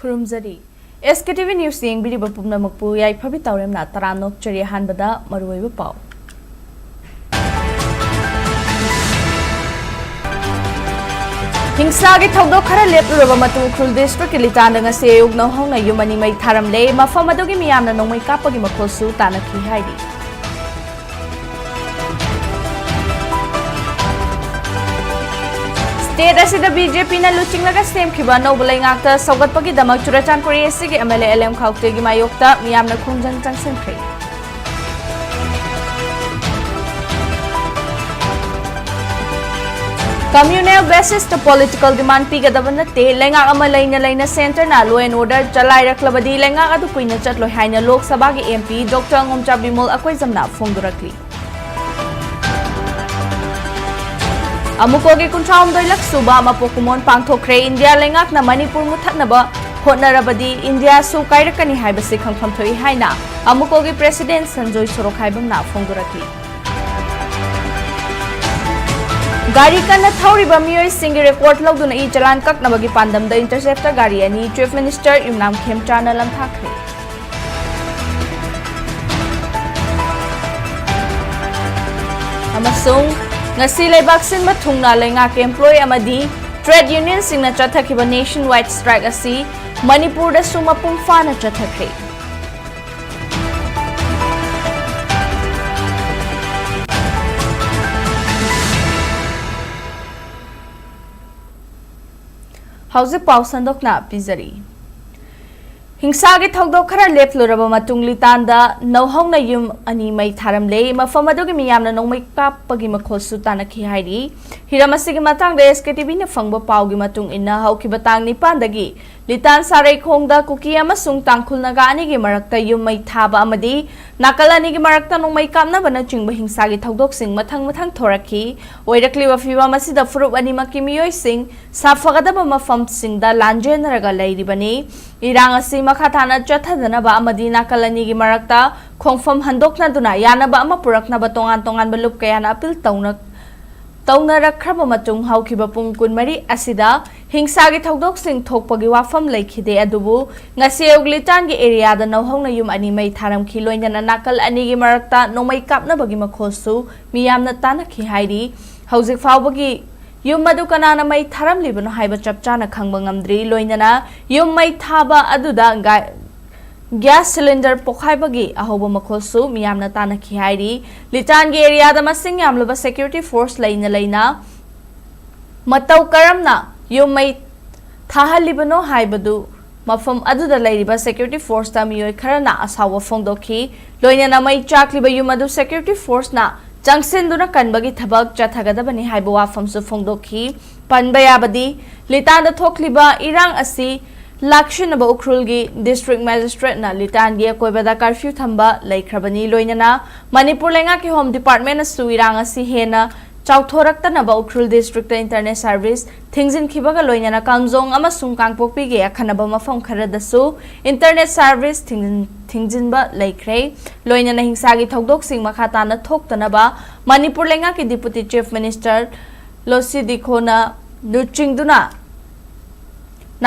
खुरुमजरी SKTV News yengbiriba pumnamakpu YAIPHABI tawremna taranok chari hanbada maruoiba pau हिंसागी थौदोक खरा लेपलुरबा मतुंग उख्रुल डिस्ट्रिक्ट की लितांदा ngasi ayuk nauhongna yumani mai tharamle mafam adugi miyamna nongmai kapagi makholsu tanakhi haidi State asida BJP na luchinglaga semkhiba nobulai ngakta saugatpagi damak churachanpuri asigi MLA LM khautegi mayokta miyamna khungjang changsenkhre Communal basis to political demand pigadabana te lenga ama laina center na law and order chalai raklabadi lenga adu kuina chatloi haina Lok Sabha gi MP Dr. Ngomcha Bimol akwai jamna phongdurakli Amuko gi kunchaum doilak suba mapokumon pangthokre India lengak na Manipur muthatnaba hotnarabadi India su kairakani haibasi khangpham thoi haina Amuko gi president Sanjoy Sorok haibamna phongdurakli Gari kana thauriba miyoi singi report lawduna I chalan kaknabagi pandamda interceptor gari ani Chief Minister Imnam Khemchana lamthakre Amasung ngasi leibak sinba thungna lengak employee amadi trade union singna chathakiba nationwide strike asi Manipur da suma pungfana chathakre Hausi pausandokna pizari Hingsagi thogdok khara lepluraba matung litanda nauhongna yum ani mai tharamle mafam adugi miyamna nongmai kapagi makholsu tanakhi hairi hiramasigi matang de SKTV na fangba paugi matung inna haukiba tang nipandagi litan sarai khongda kuki amasung tangkhulnaga anigi marakta yum mai thaba amadi nakalani gi marakta nongmai kamna bana chingba hingsagi thogdok sing mathang thorakhi oirakliba fiba masida furup ani makki miyoi sing safagadaba mafam singda lanjenraga lairibani irang asi makhathana chathadana amadi nakalani gi marakta khongfam handokna duna yanaba ama purakna ba tongan balup kayana apil tawna rakhraba matung haukiba pung kunmari asida hingsagi thogdok sing thokpagi wafam laikhide adubu ngasi uglitan gi area da nauhongna yum ani mai tharam khi loinana nakal ani gi marakta nomai kapna bagi makhosu miyamna tanakhi hairi hauzik fawbagi yum madu kanana mai tharam libano haiba chapchana khangba ngamdri loinana yum mai thaba aduda gas cylinder pokhaibagi ahoba makholsu miyamna tanakhi hairi litan gi area da masing yamluba security force laina matau karamna yum mai thahalibano haibadu mafam aduda lairiba security force ta miyoi kharana asawa phongdokhi loinana mai chakliba yum adu security force na Changsenduna kanbagi thabak chathagadabani haiba wafamsu phongdokhi panbayabadi litanda thokliba irang asi lakshinaba ukrulgi district magistrate na litangi koibada curfew thamba laikhrabani loinana Manipur lenga ki home department asu irang asi hena chauthoraktanaba ukrul district internet service thingzin khibaga loinana kamjong amasung kangpokpi ge akhanaba mafam kharadasu internet service thingjinba laikre loinana hingsagi thogdok sing makhatana thoktanaba Manipur lenga ki deputy chief minister Losi Dikhona luchingduna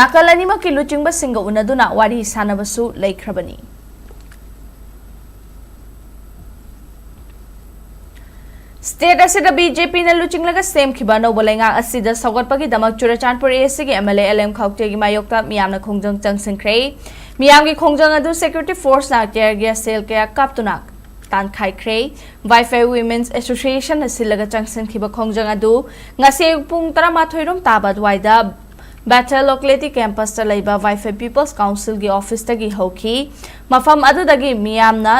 nakalani ma ki luchingba singa unaduna wari sanabasu laikhrabani State asida BJP na luchinglaga semkhiba nobolenga asida saugatpagi damak churachanpur asigi MLA LM khautegi mayokta miyamna khongjang changsinkhre miyamgi khongjang adu security force na tear gas sale kaya kaptuna tan khaikhre Wi-Fi Women's Association asilaga changsinkhiba khongjang adu ngase pung 13 rom taba dwaida Battle Locality Campus ta leiba Wi-Fi People's Council gi office tagi hoki mafam adu dagi miyamna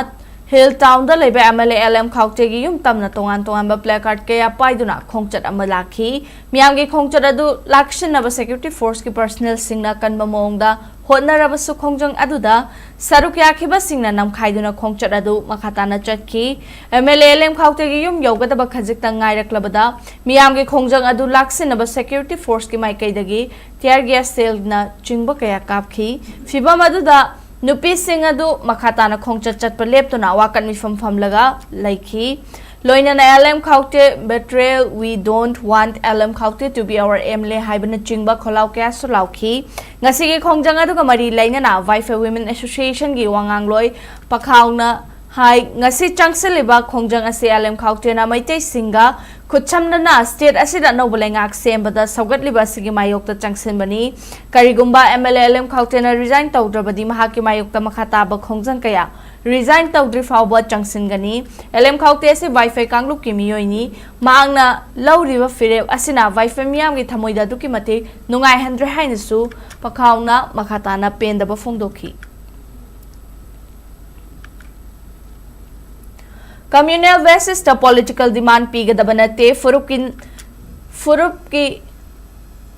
Hill Town da lebe MLA LM khautegi yum tamna tongan ba placard ke apaiduna khongchat amalakhi miyamgi khongchat adu lakshinaba security force ki personnel singna kanba mongda hotnaraba su khongjang aduda sarukya khiba singna namkhaiduna khongchat adu makhatana chatki MLA LM khautegi yum yogadaba khajik tangai raklabada miyamgi khongjang adu lakshinaba security force ki maikaidagi tear gas sale na chingba kaya kapki fibam aduda Nupi sing adu makhatana khongchat chatpa leptuna wakan mi famlaga laiki loinana LM Khaute betrayal we don't want LM Khaute to be our MLA haibana chingba kholau kya sulauki ngasi gi khongjang adu ka mari lainana YAIPHABI Women Association gi wangangloi pakhauna hai ngasi changseliba khongjang ase LM Khaute na maitai singa khutchamna state asida no bolengak sembada saugatliba sigi mayokta changsinbani karigumba MLA LM Khaute na resign tawdrabadi mahaki mayokta makhata ba khongjang kaya resign tawdri fawba changsingani LM Khaute ase YAIPHABI kangluk ki miyoini maangna lawriba fireb asina YAIPHABI miyam gi thamoida duki mate nungai handre hainasu pakhauna makhata na pendaba phongdokhi communal basis the political demand pigadabante furup ki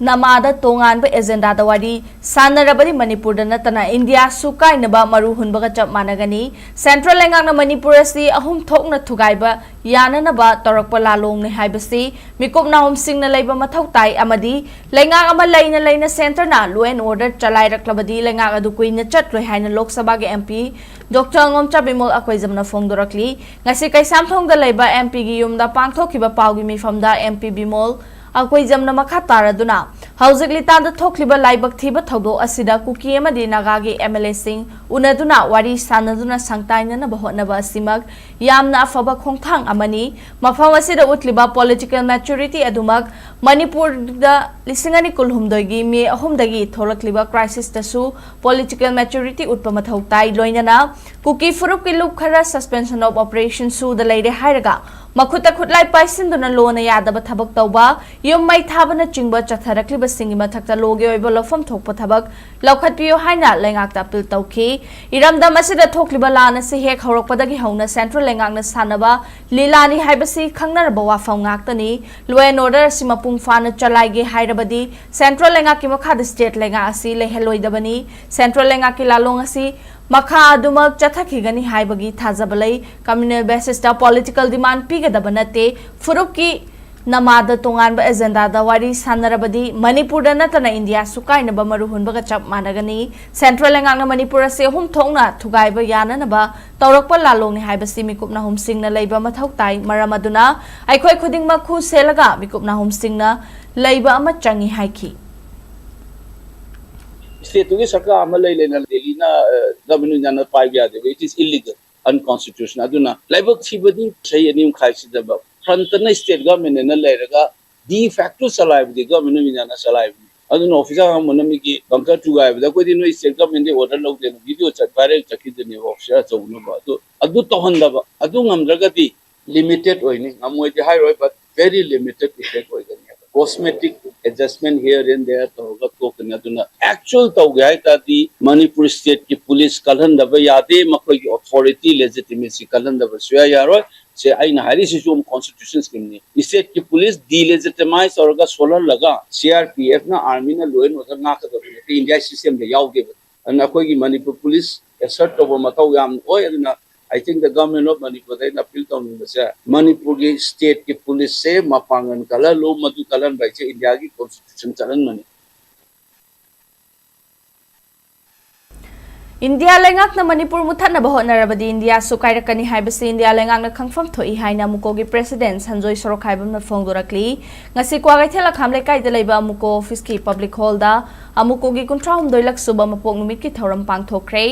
namada tongan ba agenda da wari sanarabadi Manipur da natana India sukai naba maru hunbaga chap managani central lengak na Manipur asi ahum thokna thugaiba yana naba torakpa lalong ne haibasi mikop na hom sing na leiba mathau tai amadi lengak ama leina center na law and order chalai raklabadi lengak adu kuina chatloi haina lok sabha ge MP Dr. Ngomcha Bimol akoizam na phongdorakli ngasi kai samthong da leiba MP gi yum da pangthokiba pawgi mifamda MP Bimol akoi jamna makha taraduna haujikli tanda thokliba laibak thiba thodo asida kuki amadi nagagi MLA sing unaduna wari sanaduna sangtaina na bahotna ba simag yamna afaba khongthang amani mafam asida utliba political maturity adumak Manipur da lisingani kulhumdoi gi me ahumdagi tholakliba crisis tasu political maturity utpa mathau tai loinana kuki furup ki lup khara suspension of operation su da leire hairaga makhuta khutlai paisinduna lona yadaba thabak tawba yum mai thabana chingba chatharakliba singi mathakta loge oiba lofam thokpa thabak laukhatpiyo haina lengak ta appeal tawki iramdam asida thokliba lana se hek horokpadagi hauna central lengak na sanaba lilani haibasi khangnaraba wafam ngaktani law and order sima pungfana chalaige hairabadi central lengak ki makha state lengak asi leheloidabani central lengak ki lalong asi makha adumak chathakigani haibagi thajabalai communal basis ta political demand pigadabante furuki namada tongan ba agenda da wari sanarabadi Manipur da natana India sukai na ba maruhun baga chap managani central lengak na Manipur se hum thongna thugai ba yana na ba tawrakpa lalong ni haibasi mikup na hum sing na leiba mathau tai maramaduna aikhoi khuding ma khu selaga mikup na hum sing na leiba ama changi haiki state to sarkar amalai lena Delhi na government jana pai gya de it is illegal unconstitutional aduna laibak thibadi sai anim khaisi daba front na state government na leraga de facto salai de government jana salai aduna officer monami ki bunker to ga da ko dinu state government de order log de video chat viral chaki de ne officer chawnu ba to adu tohanda ba adu ngamraga di limited oini ngamoi de high roi but very limited effect oi gani cosmetic adjustment here and there to actual the Manipur state ki police kalhandaba yade makoi authority legitimacy kalhandaba suya yaro se aina hari system constitution scheme ni state ki police delegitimize aur ga solar laga CRPF na army na law and order na ka India system de yauge an akoi ki Manipur police assert over matau yam oi aduna I think the government of Manipur they appeal to Manipur state ki police se mapangan kala lo madu kalan by India ki constitution chalan mani India lengak na Manipur muthat na bahot narabadi India sukai rakani haibasi India lengak na khangfam thoi haina mukogi president Sanjoy Sorok haibam na phongdorakli ngasi kwagai thela khamle kai de leiba muko office ki public hall da amukogi kuntraum doilak suba mapok numit ki thoram pangthokre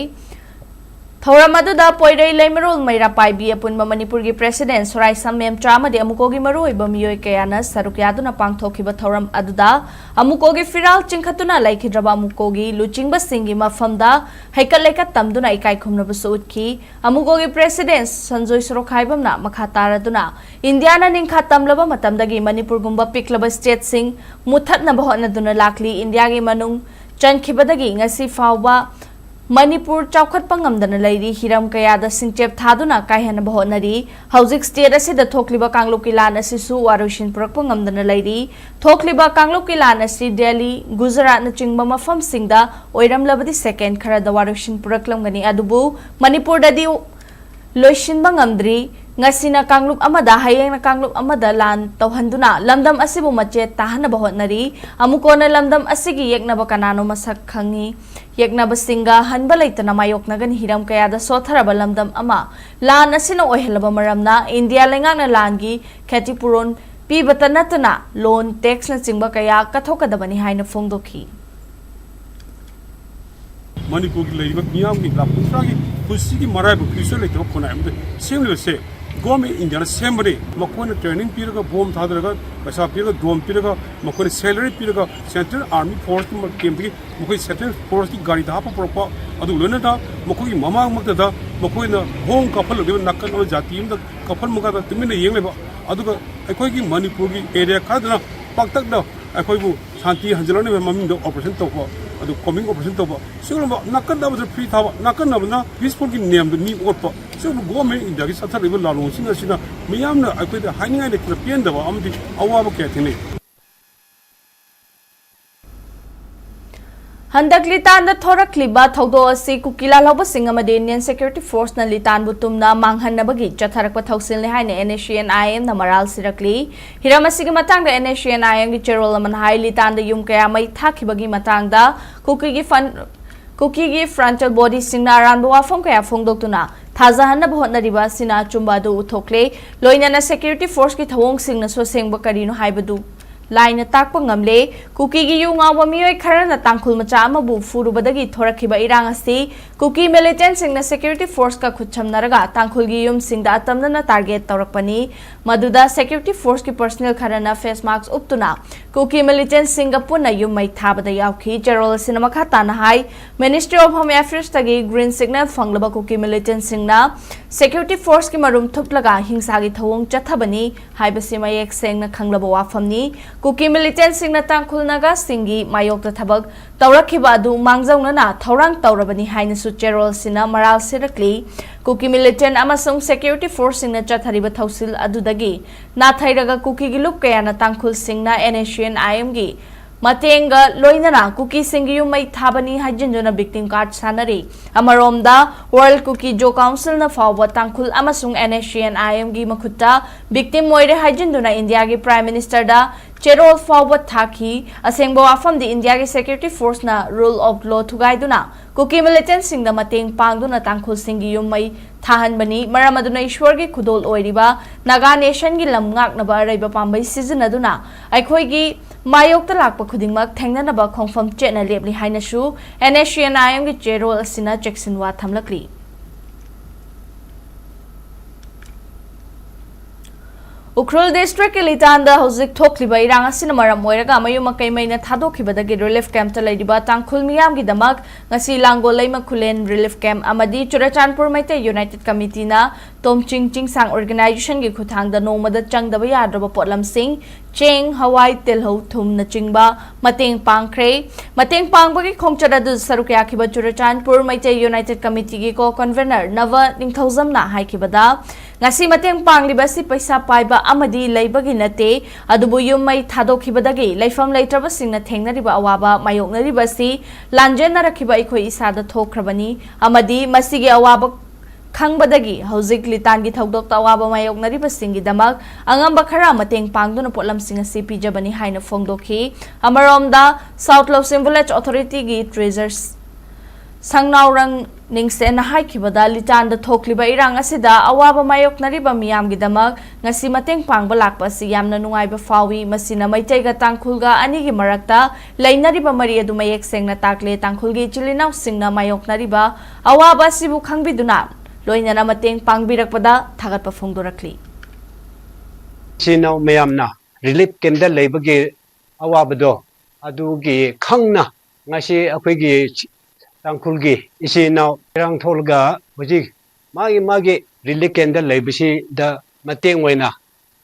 Thoram aduda poirei leimarol maira paibi apunma Manipur gi president Sorai Sammem Trama de amukogi maroi bamiyoi kayana sarukyaduna pangthokiba thoram aduda amukogi firal chingkhatuna laikhidraba amukogi luchingba singi mafamda haikaleka tamduna ikai khumnaba sutki amukogi president Sanjoy Sorok haibamna makha taraduna Indiana ningkha tamlaba matamdagi Manipur gumba piklaba state sing muthatna bahotna duna lakli India gi manung chankhibadagi ngasi fawba Manipur chawkhat pangamdana lairi hiram kayada singchep thaduna kaihana bahonari haujik state asida thokliba kangloki lan asisu warushin purak pangamdana lairi thokliba kangloki lan asi Delhi Gujarat na chingba mafam singda oiram labadi second khara da warushin purak lamgani adubu Manipur dadi loishin bangamdri ngasina kanglup amada hayeng na kanglup amada lan tawhanduna lamdam asibu machet tahanaba hotnari amukona lamdam asigi yeknaba kanano masak khangi yeknaba singa hanba leitana mayoknagan hiram kayada sotharaba lamdam ama lan asina ohelaba maramna India lengakna langi khatipuron pibata natana loan tax na chingba kaya kathokadabani haina phongdokhi Manipur ki lei bak miyam ki lap usra ki kusi ki marai bu kiso le to khona am sem le se government India assembly makone training period ka bomb thadra ka paisa period ka dom period ka makone salary period ka central army force ki camp ki makoi central force ki gari da pa propa adu lena da makoi mamang mak da makoi na home ka phal le nakkan no jati im da ka phal muka da tumina yeng le ba adu ka akoi ki Manipur ki area ka da pak tak da akoi bu shanti hanjalone me maming do operation to ko adu coming operation to ba siguro ba nakkan da ba free tha ba nakkan na ba peaceful ki name ni ot pa siguro government India ki sathar le la lo sina sina miyam na akoi da haninga le pian da ba amdi awa ba ke thine Handak litan da thorak liba thaudo asi kukila lawba singamade Indian Security Force na litan butumna manghanabagi chatharakpa thausil ne haine NACNIM na maral sirakli hiramasigi matang da NACNIM gi cherol man hai litan da yum kaya mai thakibagi matang da kuki gi frontal body singna ranbo wafam kaya phongdoktuna thazahanna bhotna riba sina chumba do uthokle loina na Security Force ki thawong singna so sengba karino haibadu Line attack pangamle kuki gi yunga wa mioi kharana tangkhul macha ama bu furubadagi thorakhiba irang asi kuki militant singna security force ka khutcham naraga tangkhul gi yum singda atamna na target tawrakpani maduda security force ki personnel kharana face mask uptuna kuki militant singa puna yum mai thabada yaukhi general cinema khata na hai Ministry of Home Affairs tagi green signal fanglaba kuki militant singna security force ki marum thuplaga hingsa gi thawong chathabani haibasi mayek sengna khanglaba wafamni Kuki militant singna tangkhul naga singi mayok ta thabak tawrakhiba adu mangjauna na thorang tawrabani haina su general sina maral sirakli kuki militant amasung security force singna chathariba thausil adudagi na thairaga kuki gilup kaya na tangkhul singna NACNIM gi Matenga loinana kuki singi mai thabani hajinjona victim card sanari amaromda World Cookie Jo Council na fawwa tangkhul amasung NACNIM gi makhutta victim moire hajinjona India gi Prime Minister da cherol fawwa thaki asengbo afam di India gi security force na rule of law thugaiduna kuki militant singda mateng pangduna tangkhul singi mai thahan bani maramaduna ishwar gi khudol oiriba Naga Nation gi lamngak na ba raiba pambai season aduna aikhoi gi Mayok ta lakpa khudingmak thengnanaba khongfam chetna lepli hainasu NACNIM gi cherol asina Jackson wa thamlakli Ukhrul district Ilitanda hozik thokliba irang asina maram moiraga mayuma kaimaina thadokibadagi relief camp ta leidiba tangkhul miyam gi damak ngasi langgo leima khulen relief camp amadi Churachandpur maite United Committee na Tomching Chingsang organization gi khuthangda nomada changdaba yadraba potlam sing cheng hawai telho thum na chingba mateng pangkhre mateng pangbagi khongchara du sarukya khiba Churachandpur maite United Committee gi ko convener Nava Ningthauzam na haikibada ngasi mateng pangliba si paisa paiba amadi leibagi nate adubu yum mai thadokhibadagi leifam leitraba singna thengnariba awaba mayoknariba si lanjen narakhiba ikhoi isada thokrabani amadi masigi awaba khangbadagi hojik litan gi thodok tawaba mayoknariba singi damak angamba khara mateng pangduna potlam singa si pijabani haina phongdokhi amaromda South Losing Village Authority gi treasures Sangnaurang ningsen na haikibada litan da thokliba irang asida awaba mayoknariba miyam gi damak ngasi mateng pangba lakpa si yamna nungaiba fawi masina maitaiga tangkhulga ani gi marakta leinariba mari adu mayek sengna takle tangkhulgi chilinau singna mayoknariba awaba sibu khangbiduna loinana mateng pangbirakpada thagatpa phongdorakli Sinau mayamna relief kendal leibagi awabado adugi khangna ngasi akoigi tangkhulgi isinau rang tholga hoji magi relief kendal leibisi da mateng waina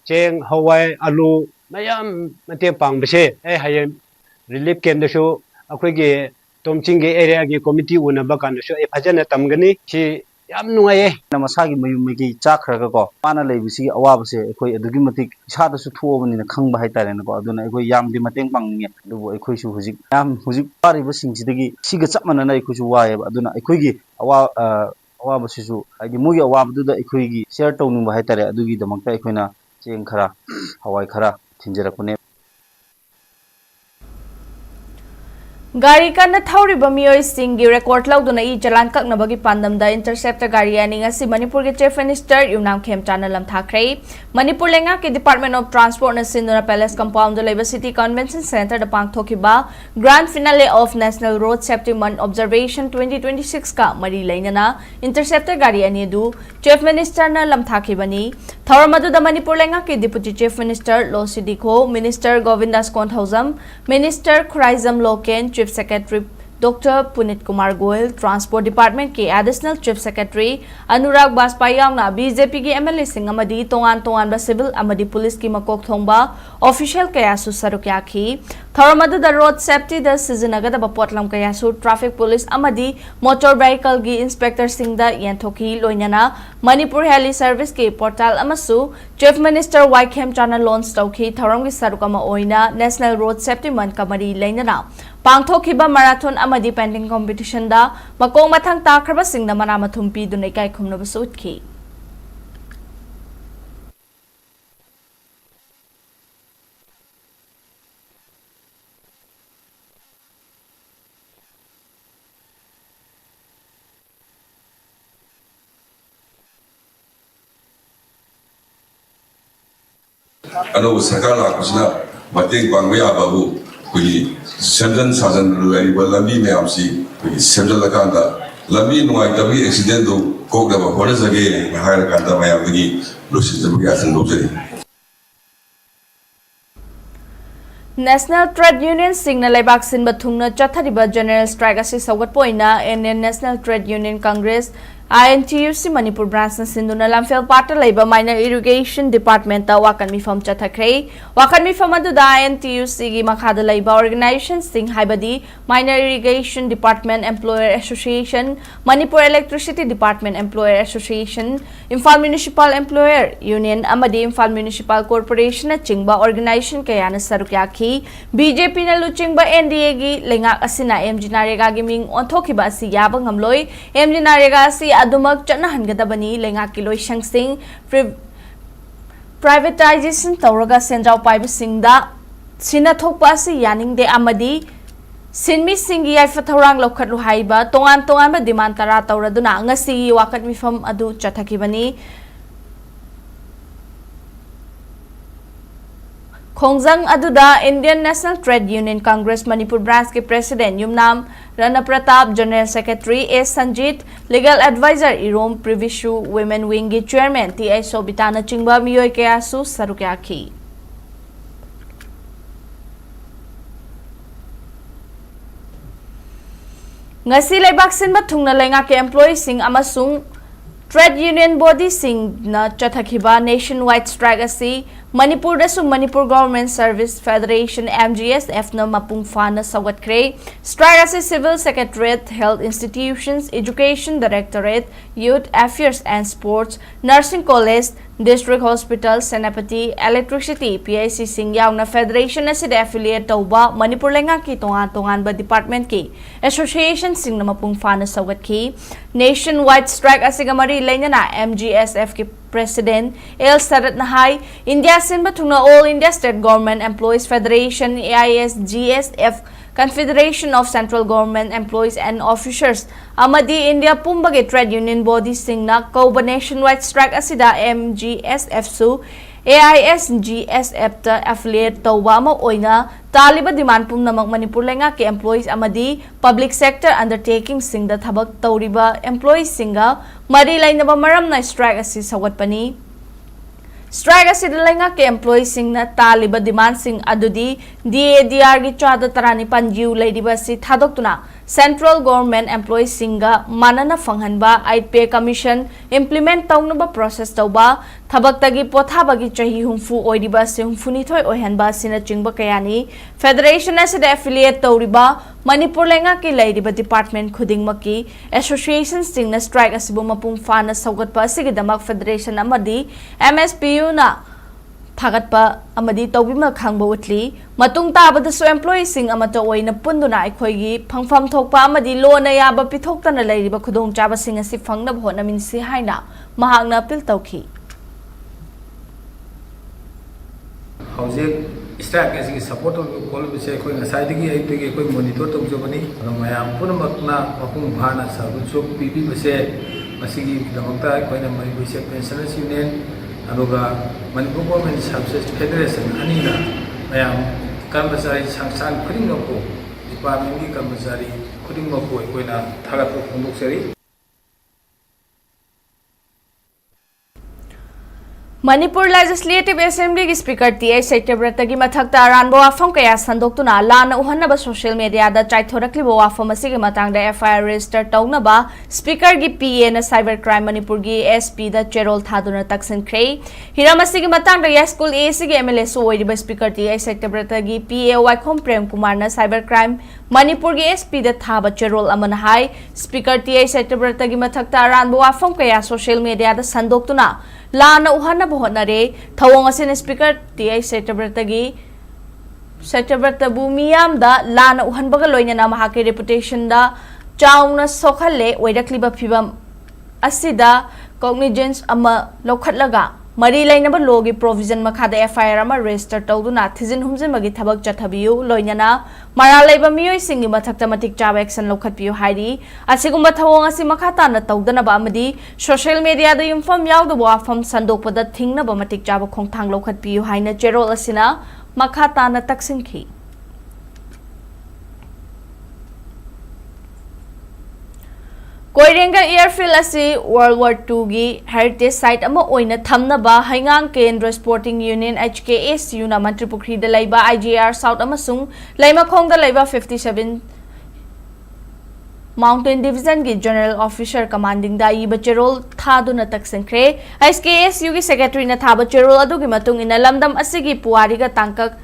cheng hawai alu mayam mateng pangbese hayen relief kendasu akoigi tomchingge area gi committee unaba kandasu phajana tamgani si yam nungaye masagi mayumigi chakhraga ko pana leibisi awabase ekoi adugi matik isada su thuobani na khangba haitare na ko aduna ekoi yamdi mateng pangninge dubo ekoi su hujik yam hujik pari basing sidagi siga chapmana na ekoi su waye aduna ekoi gi ꯑꯋꯥꯕꯁꯤꯁꯨ ꯍꯥꯏꯗꯤ ꯃꯣꯏꯒꯤ ꯑꯋꯥꯕꯗꯨꯗ ꯑꯩꯈꯣꯏꯒꯤ share ꯇꯧꯅꯤꯡꯕ ꯍꯥꯏꯇꯥꯔꯦ ꯑꯗꯨꯒꯤꯗꯃꯛꯇ ꯑꯩꯈꯣꯏꯅ ꯆꯦꯡ ꯈꯔ ꯍꯋꯥꯏ ꯈꯔ ꯊꯤꯟꯖꯔꯛꯄꯅꯦ Gari kana thauriba miyoi singi record lauduna I chalan kaknabagi pandamda interceptor gari ani ngasi Manipur ge Chief Minister Yumnam Khemchana lamthakhrei Manipur lenga ke Department of Transport na Sindura Palace compound Labour City Convention Center da pangthokiba grand finale of National Road Safety Month Observation 2026 ka mari lainana interceptor gari ani du Chief Minister na lamthakibani thauramadu da Manipur lenga ke Deputy Chief Minister Lo Sidikho Minister Govindas Konthauzam Minister Khuraizam Loken Chief Secretary Dr. Punit Kumar Goyal, Transport Department ke Additional Chief Secretary Anurag Baspayang na BJP ki MLA sing amadi tongan ba civil amadi police ki makok thongba official kaya su sarukya ki tharamadu da road safety da sizinaga da potlam kaya su traffic police amadi motor vehicle gi inspector sing da yanthoki loinana Manipur Heli Service ke portal amasu Chief Minister YAIPHABI launch tauki tharam gi sarukama oina National Road Safety Month kamari lainana pangthokiba marathon amadi painting competition da makong mathang takraba singna manama thumpi dunai kai khumna basutki Ano sarkar lakusna mateng pangwe ababu kui semjan sajan lari balami me amsi kui semjan lakanda lami nuai tabi accident do kok da ba hore jage bahar kanda mayam gi lusin jabu asan lobjari National Trade Union Signal Laibak Sin Bathungna Chathariba General Strike asi Sawat Poina and National Trade Union Congress INTUC Manipur branch na sinduna lamfel pata laiba minor irrigation department ta wakan mifam chathakhrei wakan mifam adu da INTUC gi makhada laiba organization sing haibadi minor irrigation department employer association Manipur electricity department employer association Imphal municipal employer union amadi Imphal municipal corporation na chingba organization kaya na sarukya ki BJP na luchingba NDA gi lengak asina MG Narega gi ming onthokiba asi yaba ngamloi MG Narega asi adumak chana hangadabani lenga kiloi shangsing privatization tawraga senjau paiba singda sina thokpa si yaning de amadi sinmi singi yaifa thorang lokhatlu haiba tongan ba demand tara tawraduna ngasi wakat mifam adu chathakibani Khongjang aduda Indian National Trade Union Congress Manipur branch ke president Yumnam Rana Pratap General Secretary S Sanjit Legal Advisor Irom Privishu Women Wing ki Chairman TI Sobitana chingba miyoi kaya su sarukya ki ngasi laibak sinba thungna lenga ke employee sing amasung Trade Union Body Sing na Chathakiba Nationwide Strike asi Manipur da Manipur Government Service Federation MGSF na mapungfa na sawatkrei strike asi Civil Secretariat Health Institutions Education Directorate Youth Affairs and Sports Nursing College District Hospital Senapati Electricity PIC Singyaw na Federation na sida affiliate tauba Manipur lenga ki tongan ba department ki association sing na mapungfa na sawat ki Nationwide Strike asi gamari laina na MGSF ki President El Sarat Nahai India sin batungna All India State Government Employees Federation AISGSF Confederation of Central Government Employees and Officers amadi India pumbage trade union body singna kauba nationwide strike asida MGSF su AISGSF ta affiliate tawba ma oina taliba demand pumnamak Manipur lenga ke employees amadi public sector undertaking singda thabak tawriba employees singa mari lainaba maram na strike asi sawatpani Strike asi lenga ke employees singna taliba demand sing adudi DADR gi chada tarani panjiu leidiba si thadokuna Central Government Employees singa manana fanghanba IPA Commission implement tawnaba process tawba thabaktagi pothabagi chahi humfu oidiba se humfuni thoi oihanba sina chingba kayani Federation asida affiliate tawriba Manipur lenga ki leidiba department khudingmaki association singna strike asibu mapung fana saugatpa asigidamak Federation amadi MSPU na थागतपा अमदी तौबिमा खांगबा उतली मतुंग ताबदसु एम्प्लॉयीसिंग अमता ओइना पुंदुना अखोइगी फंगफम थोकपा अमदी लोना याबा पिथोक्तना लैरिबा खुदोंग चाबासिंग असि फंगनब होनमिनसि हाइना महांगना appeal तौखी हौजे strike ऐसी support call से कोई नसाइदगी आई कोई monitor तौजबनी मयाम पुनमकना मपुंग फाना service PB बसे मसिगी दमकता कोइना मणिपुर से पेंशनर्स यूनियन अदुगा मणिपुर गवर्नमेंट सर्विसेस फेडरेशन अनीना मयाम कर्मचारी संस्थान खुदिंगको डिपार्टमेंट की कर्मचारी खुदिंगको कोइना थागत फोंदोक्सरी Manipur Legislative Assembly की स्पीकर टी सैत्यव्रत की मथक्ता अरानबो वाफम कया संदोक्तुना लाना उहन्नबा सोशल मीडिया दा चाइथोरक्लिबो वाफम असिगे मतांगदा एफआईआर रजिस्टर तौनबा स्पीकर की पीए न साइबर क्राइम मणिपुर की एसपी दा चेरोल थादुना तक्सिनख्रे हिराम असिगे मतांगदा यास्कुल ए सिगे एमएलए सो ओइरिबा स्पीकर टी सैत्यव्रत की पीए वाइखोम प्रेम कुमार न साइबर क्राइम मणिपुर की एसपी दा थाबा चेरोल अमन हाई स्पीकर टी सैत्यव्रत की मथक्ता अरानबो वाफम कया सोशल मीडिया दा संदोक्तुना लाना उहन्ना होनरे थवोंग असिन स्पीकर टी सैत्यव्रत मियाम दा लाना उहनबगा लोइनना महाके रेपुटेशन दा चाउना सोखले ओइरक्लिबा फिबम असिदा कॉग्निजेंस अमा लौखटलगा मरी लैनबा लोगी प्रोविजन मखादा एफआईआर अमा रजिस्टर तौदुना थिजिन हुमजिनबगी थबक चथबियु लोइनना मरा लैबा मियोय सिंगी मथक्ता मतिक चाब एक्शन लौखटपियु हाइरी असिगुम्बा थवोंग असी मखाताना तौदनबा अमदी सोशल मीडिया दा युमफम यावदबो वाफम संदोकपदा थिंगनबा मतिक चाब खोंगथांग लौखटपियु हाइना चेरोल असिना मखाताना तक्सिनखी कोइरेंगा एयरफील्ड असी वर्ल्ड वार II की हेरिटेज साइट अमा ओइना थमनबा हैंगांग केंद्र स्पोर्टिंग यूनियन HKSU ना मंत्रिपुखरी दा लैबा IGR साउथ अमसुंग लैमाखोंग दा लैबा 57 माउंटेन डिवीजन की जनरल ऑफिसर कमांडिंग दा इबा चेरोल थादुना तक्सिनख्रे HKSU की सेक्रेटरी ना थाबा चेरोल अदुगी मतुंग इना लमदम असिगी पुवारीगा तांकक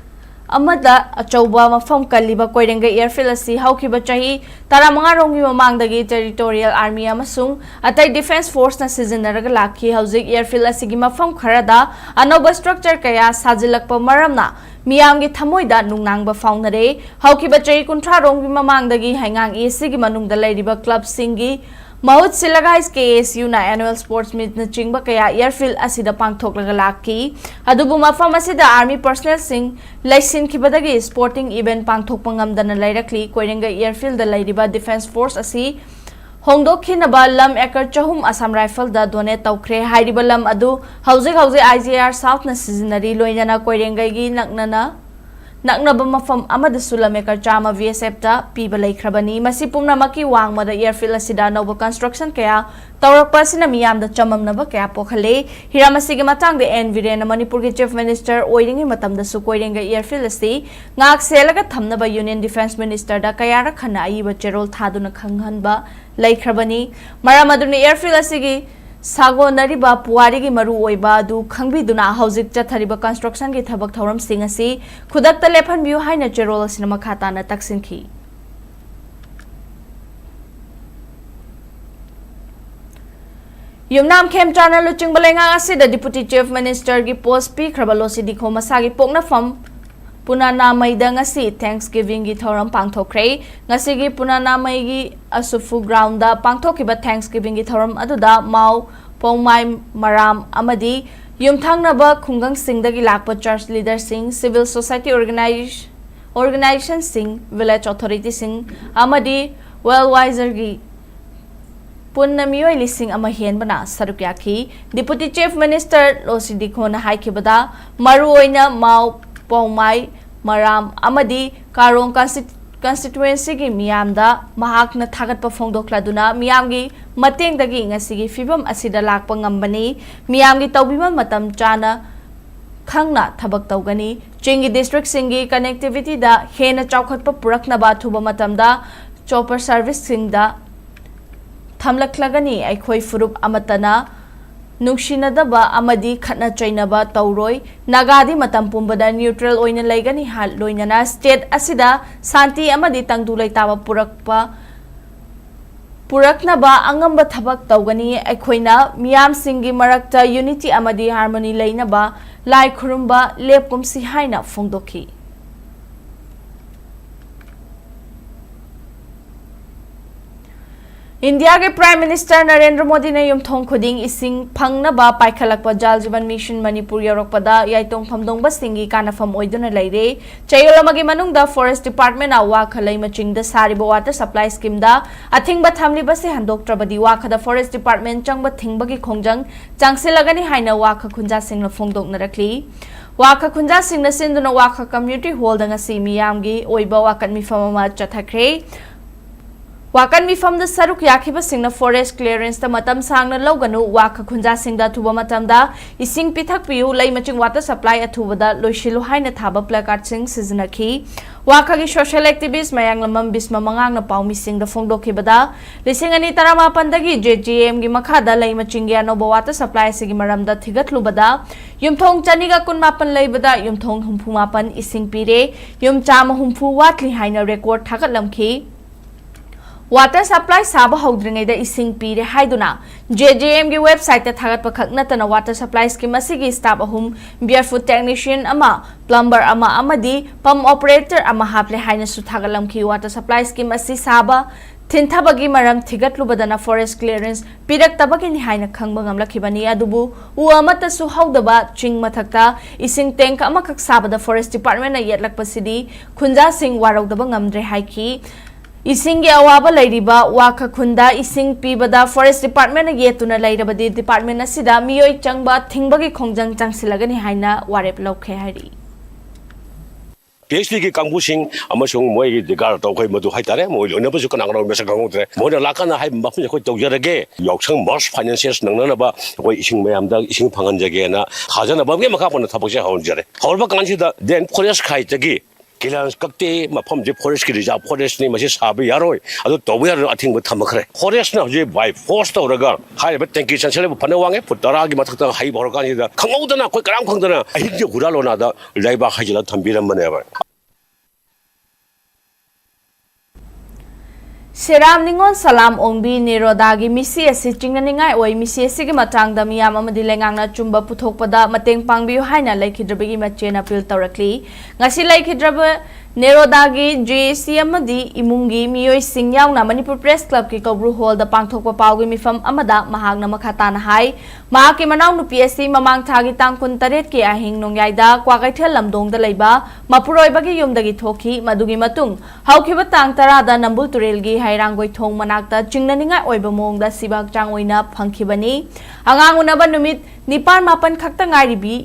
अमदा अचौबा मफम कलिबा कोइरेंगा एयरफील्ड असी हौखिबा चाही 15 रोंगी ममांगदगी टेरिटोरियल आर्मी अमसुंग अतै डिफेंस फोर्स ना सिजनरगा लाखी हौजिक एयरफील्ड असिगी मफम खरदा अनोबा स्ट्रक्चर कया साजिलकपा मरमना मियामगी थमोइदा नुंगनांगबा फाउनरे हौखिबा चाही 30 रोंगी ममांगदगी हैंगांग एसीगी मनुंगदा लैरिबा क्लब सिंगी महूत सिलगा SKSU ना एनुअल स्पोर्ट्स मीट न चिंगबा कया एयरफील्ड असिदा पांगथोकलगा लाखी अदुबु मफम असिदा आर्मी पर्सनल सिंग लैसिनखिबदगी स्पोर्टिंग इवेंट पांगथोकपा ngamdana लैरखली कोइरेंगा एयरफील्ड दा लैरिबा डिफेंस फोर्स असी होंगदोखिनबा लम एकर चहुम असम राइफल दा डोनेट तौख्रे हाइरिबा लम अदु हौजिक IGR साउथ न सिजनरी लोइना कोइरेंगागी नकनब मफम अमद सुलमेकर चामा VSF दा पीबा लैख्रबनी मसी पुमनामकी वांगमदा एयरफील्ड असिदा नोबा कंस्ट्रक्शन कया तौरकपासिना मियामदा चममनबा कया पोखले हिरामसिगे मतांगदे एन वीरेन मणिपुर के चीफ मिनिस्टर ओइरिंगे मतमदा सु कोइरेंगा एयरफील्ड असि ngak selaga thamnaba union defence minister दा कयारा खना आइबा चेरोल थादुना खंगहनबा लैख्रबनी मरामदुना एयरफील्ड असिगी सागो नरिबा पुवारी की मरु ओइबा दु खंगबिदुना हौजिक चथरिबा कंस्ट्रक्शन की थबक थौरम सिंग असि खुदकता लेफन बिउ हाइना चेरोल असिना मखाताना तक्सिनखी युमनाम खेमचाना लुचिंग बलेंगा असिदा डिप्यूटी चीफ मिनिस्टर की पोस्ट पीख्रबा लोसिदी खो मसागी पोकनाफम पुनानामैदंगसी थैंक्सगिविंग की थौरम पांगथोख्रे ngasi पुनानामै की असुफु ग्राउंड दा पांगथोखिबा थैंक्सगिविंग की थौरम अदुदा माउ पोंगमाई मराम अमदी युमथांगनबा खुंगंग सिंगदगी लाकपा चर्च लीडर सिंग सिविल सोसाइटी ऑर्गेनाइजेशन सिंग विलेज अथॉरिटी सिंग अमदी वेल वाइजर की पुन्ना मियोय लिसिंग अमा हेनबना सरुक्याखी डिप्यूटी चीफ मिनिस्टर लोसिदी खोना हाइखिबदा मरु ओइना माउ पोंगमाई मराम अमदी कारोंग कंस्टिट्युएंसी की मियामदा महाकना थागतपा फोंदोक्लादुना मियामगी मतेंगदगी ngasi फिबम असिदा लाकपा ngambani मियामगी तौबिमन मतम चाना खंगना थबक तौगनी चिंगी डिस्ट्रिक्ट सिंगी कनेक्टिविटी दा हेना चौखतपा पुरखनबा थुबा मतमदा चॉपर सर्विस सिंगदा थमलखलगनी अखोई फुरुप अमतना नुक्सिनदबा अमदी खतना चैनबा तौरोय नागादी मतम पुंबदा न्यूट्रल ओइना लैगनी हाल लोइनना स्टेट असिदा शांति अमदी तंगदु लैताबा पुरकपा puraknaba angamba thabak tawgani aikoina miyam singi marakta unity amadi harmony leinaba lai khurumba lepkumsi haina phongdokhi India के प्राइम मिनिस्टर नरेंद्र मोदी ने युमथोंग खुदिंग इसिंग फंगनबा पाइखलकपा जल जीवन मिशन मणिपुर यौरकपदा याइतोंग फमदोंग बसिंगी कानाफम ओइदुना लैरे चयोलमगी मनुंगदा फॉरेस्ट डिपार्टमेंट आवा खलै मचिंगदा सारिबो वाटर सप्लाई स्कीम दा अथिंगबा थामलिबसे हंदोक्त्रबदी वाखदा फॉरेस्ट डिपार्टमेंट चंगबा थिंगबगी खोंजंग चांगसिलगनी हाइना वाख खुंजा सिंगना फोंगदोंनरखली वाख खुंजा सिंगना सिंदुना वाख कम्युनिटी हॉल दा ngasi miyamgi oiba wakan mifam ma chathakre Wakan mifam da saruk yakiba singna forest clearance da matam sangna loganu waka khunja singda thuba matam da ising pithak piu lai maching water supply athuba da loishilu haina thaba placard sing sizinakhi waka gi social activist mayang lamam bisma mangang na paumi sing da phongdokhi bada lising ani tarama pandagi JGM gi makha da lai maching ya no water supply sigi maram da thigatlu bada yumthong chaniga kun mapan lai bada yumthong humpu mapan ising pire yum chama humpu watli haina record thagat lamkhi Water supply saba haudringai da ising pire haiduna JJM gi website ta thagat pakhak natana water supply scheme asigi staff ahum barefoot technician ama plumber ama amadi pump operator ama haple haina su thagalamki water supply scheme asi saba thintabagi maram thigatlu badana forest clearance pirak tabagi ni haina khangba ngamlakhibani adubu u amata su haudaba ching mathakta ising tank ama khak saba da forest department na yetlakpasidi khunja sing waraudaba ngamdre haiki Ising awaba lairiba waka khunda ising pibada forest department na yetuna lairabadi department asida miyoi changba thingbagi khongjang changsilagani haina warep lokhe hari PhD की कांगबुसिंग अमसुंग मोई दिगार तौखै मदु हाइतारे मोई लोनबसु कनांगराव मेसा गांगोद्रे Mona लाकाना high मफुन खै तौजरगे यौसंग Mars financiers नंगनबा कोई इसिंग मयामदा इसिंग फांगनजगेना हाजनबा गे मखापन थबकसे हावनजरे हावरबा कांसिदा देन फॉरेस्ट खाइतगी Kilang kakte mafam je forest ki reserve forest ni masi sabi yaroi adu tobu yar athing ba thamakre forest na je by force to raga hai ba tanki chansele ba phanawange putara gi mathakta hai borka ni da khangau na koi karam khangdana ahi je huralo na da laiba khajila thambiram mane ba Seram ningon salam ongbi nerodagi misi asi chingnaningai oi misi asi gi matang da miyam amadi lengangna chumba puthokpada mateng pangbiu haina laikhidrabagi machena appeal tawrakli ngasi laikhidraba nerodagi JC amadi imungi miyoi singyaungna Manipur Press Club ki Kobru Hall da pangthokpa pawgi mifam amada mahagna makhatana hai mahaki manau nu PSC mamang thagi tang kun taret ki ahing nongyai da kwagaithel lamdong da leiba mapuroi bagi yumdagi thoki madugi matung haukiba tang tara da nambul turelgi hairangoi thong manakta chingnaningai oiba mongda sibak chang oina phangkhibani angang unaba numit nipan mapan khakta ngairibi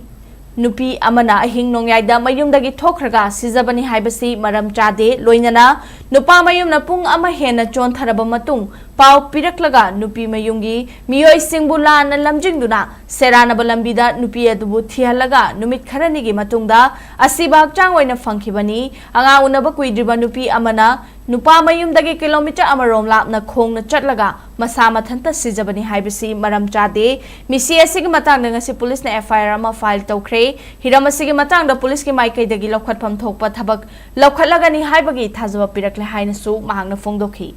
Nupi amana ahing nongyayda mayumdagi thokraga sizabani haibasi maram chade loinana nupa mayum na pung ama hena chon tharaba matung pau piraklaga nupi mayungi miyoi singbula na lamjingduna serana balambida nupi adubu thihalaga numit kharani gi matungda asibak changwaina phangkhibani anga unaba kuidriba nupi amana nupa mayumdagi kilometer amarom lapna khongna chatlaga masa mathanta sizabani haibasi maram chade misi asigi matangda ngasi police na FIR ama file tawkhre hiram asigi matangda police ki maikai dagi lokhatpham thokpa thabak lokhatlagani haibagi thajaba pirakle haina su mahangna phongdokhi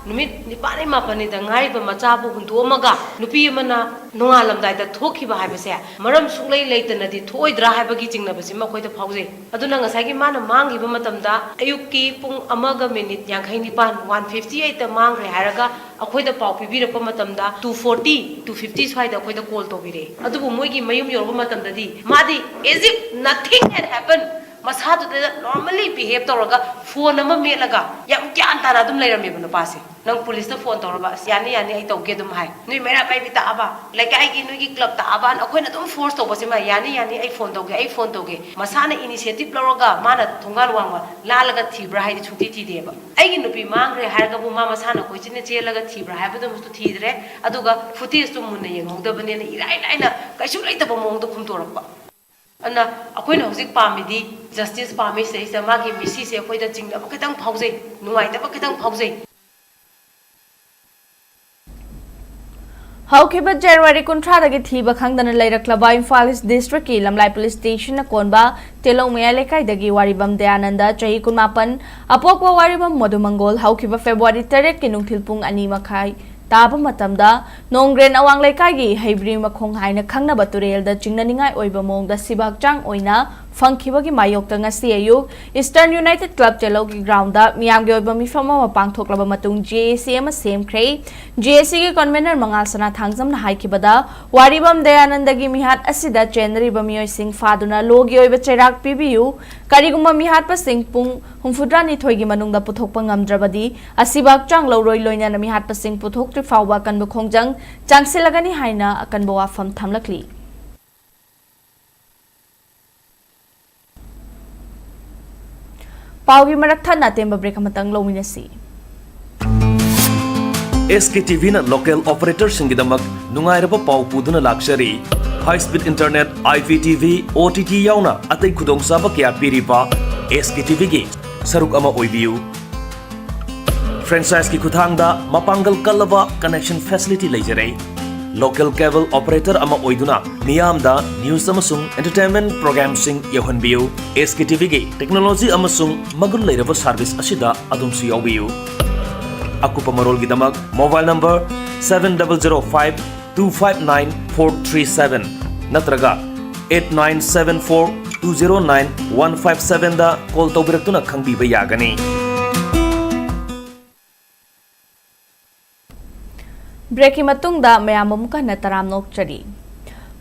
Numit nipani mapani da ngai ba machabu hunduamaga nupi amana nongalamdai da thokhiba haibase maram sunglai leitana di thoidra haibagi jingna basi makoi da phauze aduna ngasai gi mana mangi ba matamda ayukki pung amaga minute yankhai nipan 158 ta mangre haraga akhoi da pau pibirapa matamda 240 250 swai da akhoi da call tobire adubu moi gi mayum yorba matamda di madi as if nothing had happened Masadu normally behave tawraga phone ama melaga yam kyan tana dum leiram me bana pase nang police ta phone tawraba yani yani ai tawge dum hai nui mera pai bita aba like ai gi nui gi club ta aba akoi na dum force to base ma yani yani ai phone tawge masana initiative lawraga mana thongal wangwa lalaga thibra hai chuti thi deba ai gi nupi mangre harga bu ma masana koi chine chelaga thibra hai bu dum tu thidre aduga footage tu munna yengoda bane na irai laina kaisu laita ba mong do khum torapa Ana akhoi na hojik pamidi justice pami sei samagi misi se akhoi da jingda ba khitang phaujai nungai da ba khitang phaujai Haukiba January Kuntrada Thiba Kangdan Later Club Imphal District Lamlai Police Station Konba Telong Mealekai Dagi Waribam Deananda Chahi Kumapan Apokwa Waribam Modumangol Haukiba February 3 Kinung Tilpung Animakai Taba Matamda Nongren Awang Lekagi Hebri Makong Haina Kangna Baturel the Chingnaningai Oibamong the Sibak Chang Oina Funkibagi Mayok ngasi ayuk Eastern United Club Telogi Ground da Miyamgi Oiba Mifama Mapangthok Laba Matung JAC ama same kray JAC ki convener Mangalsana Thangzam na haikibada Waribam Dayanandagi Mihat asida Chenri Bamiyoy Singh Faduna Logi Oiba Cherak PBU Kariguma Mihat pa Singh Pung Humfudrani Thoigi Manungda Puthok Pangamdrabadi Asibak Chang Loroi Loina na Mihat pa Singh Puthok Trifawba kan Bukhongjang Changsilagani Haina akan Bawafam Thamlakli Paugi Maraktan natin babrik matang lominasi. SKTV na local operator singidamak nungairaba pau puduna luxury high speed internet IPTV OTT yauna atay kudong saba kaya piripa SKTV gi saruk ama oibiu franchise ki kuthangda mapanggal kalaba connection facility leijare local cable operator ama oiduna niyamda news amasung entertainment program sing yohanbiu SKTV gi technology amasung magul leiraba service asida adumsu yawbiu akupa marol gidamak mobile number 7005259437 natraga 8974209157 da call tawbiratuna khangbiba yagani Breaking matungda mayamumuka na taramnok chari.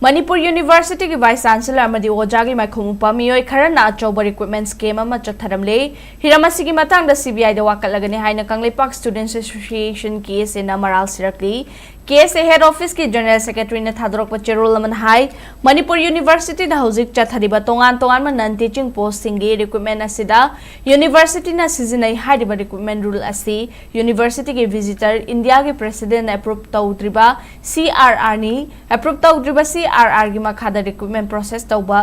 Manipur University ki Vice Chancellor amadi Ojagi Maikhomupa miyoi kharana achoba recruitment scheme ama chatharamle hiramasigi matangda CBI da wakalagani haina Kangleipak Students Association case ena maral sirakli case head office ki general secretary na thadrok cherol aman hai Manipur University da hauzik chathariba tongan man non teaching post singi recruitment asida university na seasonai haidiba recruitment rule asi university ki visitor India ki president approve tawdriba CRR ni approve tawdriba CRR gi makhada recruitment process tawba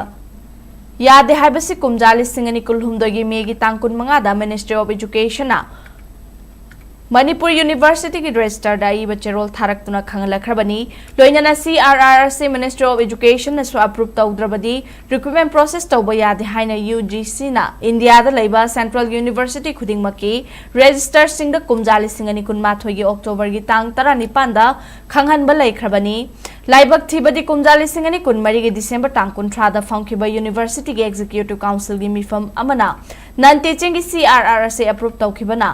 yade haibasi kumjali singani kulhumdogi megi tangkun mangada Ministry of Education na Manipur University ki register da iba cherol tharak tuna khangalakhrabani loinana CRR se Ministry of Education na so approve tawdrabadi recruitment process tawba yade haina UGC na India da leiba Central University khuding maki register sing da kumjali singani kunmathoi gi October gi tang 19 da khanghan ba laikhrabani Laibak Thibadi Kumjali Singani Kunmari gi December tang kuntra da Funkiba University gi Executive Council gi mifam amana non teaching gi CRR se approve tawkhibana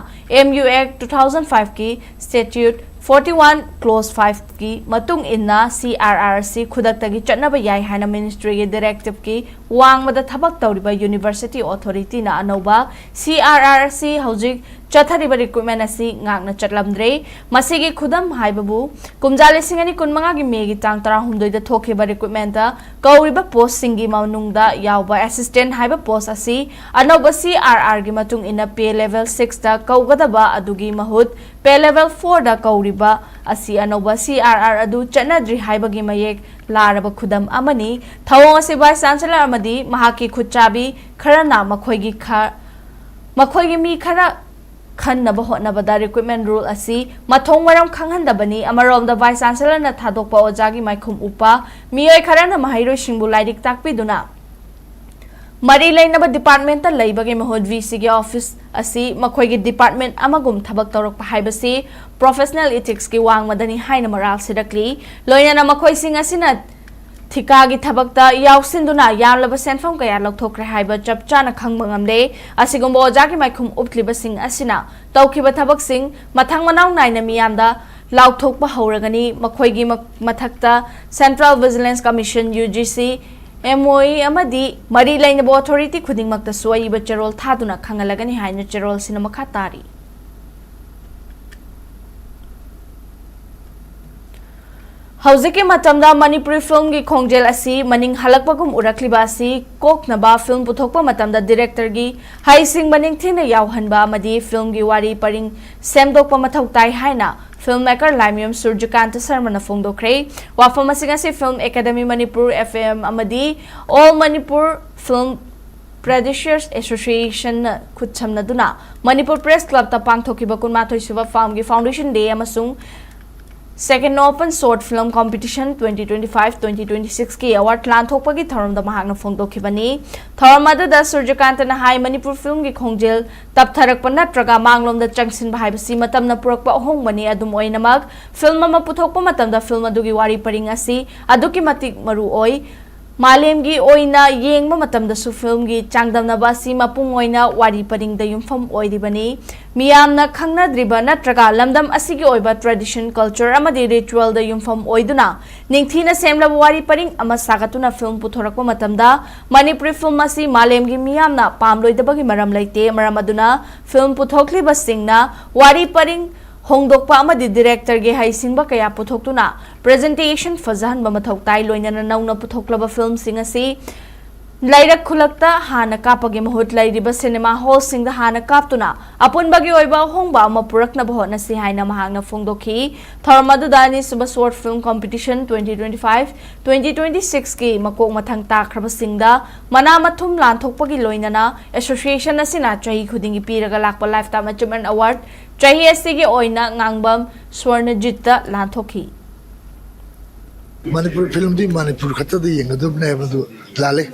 MU Act 2005 ki statute 41 clause 5 ki matung inna CRR se khudakta gi chatnaba yai hana ministry gi directive ki wangmada thabak tawriba university authority na anoba CRR se hojik chathariba recruitment asi ngakna chatlamdre masigi khudam haibabu kumjali singani kunmanga gi megi tang 13 da thokhiba recruitment da kauriba post singi manungda yawba assistant haiba post asi anoba CRR gi matung ina pay level 6 da kaugadaba adugi mahut pay level 4 da kauriba asi anoba CRR adu chanadri haiba gi mayek laraba khudam amani thawong asi vice chancellor amadi mahaki khutchabi kharana makhoi gi mi khara Khanaba hotnabada recruitment rule asi mathong waram khanghandabani amarom da vice chancellor na thadokpa Ojagi Maikhum upa miyoi kharana mahairo singbu laidik takpiduna mari lainaba department ta laibagi mahod VC gi office asi makhoi gi department amagum thabak tawrak haibasi professional ethics gi wang madani haina maral sidakli loina makhoi sing asina Thikagi thabakta yausinduna yamlaba senfam kaya lokthokre haiba chapchana khangba ngamle asigumbo Ojagi Maikhum uptliba sing asina tawkhiba thabak sing mathang manaw naina miyamda laukthokpa hauragani makhoigi mathakta Central Vigilance Commission UGC MOE amadi mari lainaba authority khudingmakta suaiba cherol thaduna khangalagani haina cherol sinama khatari Hauziki matamda Manipuri film gi khongjel asi maning halakpagum urakliba asi koknaba film puthokpa matamda director gi haising maning thina yawhanba amadi film gi wari paring semdokpa mathau tai haina filmmaker Laimium Surjukanta Sharma na phongdokre wafam asinga si Film Academy Manipur FM amadi All Manipur Film Producers Association khutchamna duna Manipur Press Club ta pangthokiba kunmathoi suba farm gi foundation day amasung Second Open Short Film Competition 2025-2026 की award लांथोकपगी थौरमदा महाकना फोंदोखिबनी थौरम अदुदा सूर्यकांतना high Manipur film की खोंजेल तपथरकप नत्रगा मांगलोमदा चंगसिनबा हाइबसी मतमना पुरकपा अहोंगबनी अदुम ओइनमक film अमा पुथोकपा मतमदा film अदुगी वारी purring असि अदुकी मतिक मरु ओइ मालेमगी ओइना येंगबा मतमदसु film की चांगदमनबा असि मपुंग ओइना वारी परिंगदा युमफम ओइदिबनी मियामना खंगनद्रिबा नत्रगा लमदम असिगी ओइबा tradition culture अमदि ritual दा युमफम ओइदुना निंगथीना सेमलबा वारी परिंग अमा सागतुना फिल्म पुथोरकपा मतमदा मणिपुरी फिल्म असि मालेमगी मियामना पामलोइदबगी मरम लैते मरम अदुना फिल्म पुथोकलिबा सिंगना वारी परिंग होंदोकपा अमदि डायरेक्टर गे हाइसिंगबा कया पुथोकतुना प्रेजेंटेशन फजहनबा मथौ ताइ लोइनना नौना पुथोकलबा फिल्म सिंग असि लाइरक खुलकता हाना कापगे महुत लाइरिबा सिनेमा हॉल सिंग दा हाना कापतुना अपुनबगी ओइबा होंगबा अमा पुरकनबा होनसी हाइना महांगना फोंदोखी थौरमदुदानी सुबा शॉर्ट फिल्म कंपटीशन 2025-2026 की मकोक मथंग ताख्रबा सिंगदा मना मथुम लांथोकपगी लोइनना एसोसिएशन असिना चाही खुदिंगी पीरगा लाकपा लाइफटाइम अचीवमेंट अवार्ड चाही एसिगी ओइना ngangbam स्वर्णजितता लांथोखी Manipur film di Manipur kata di yang itu benar betul lale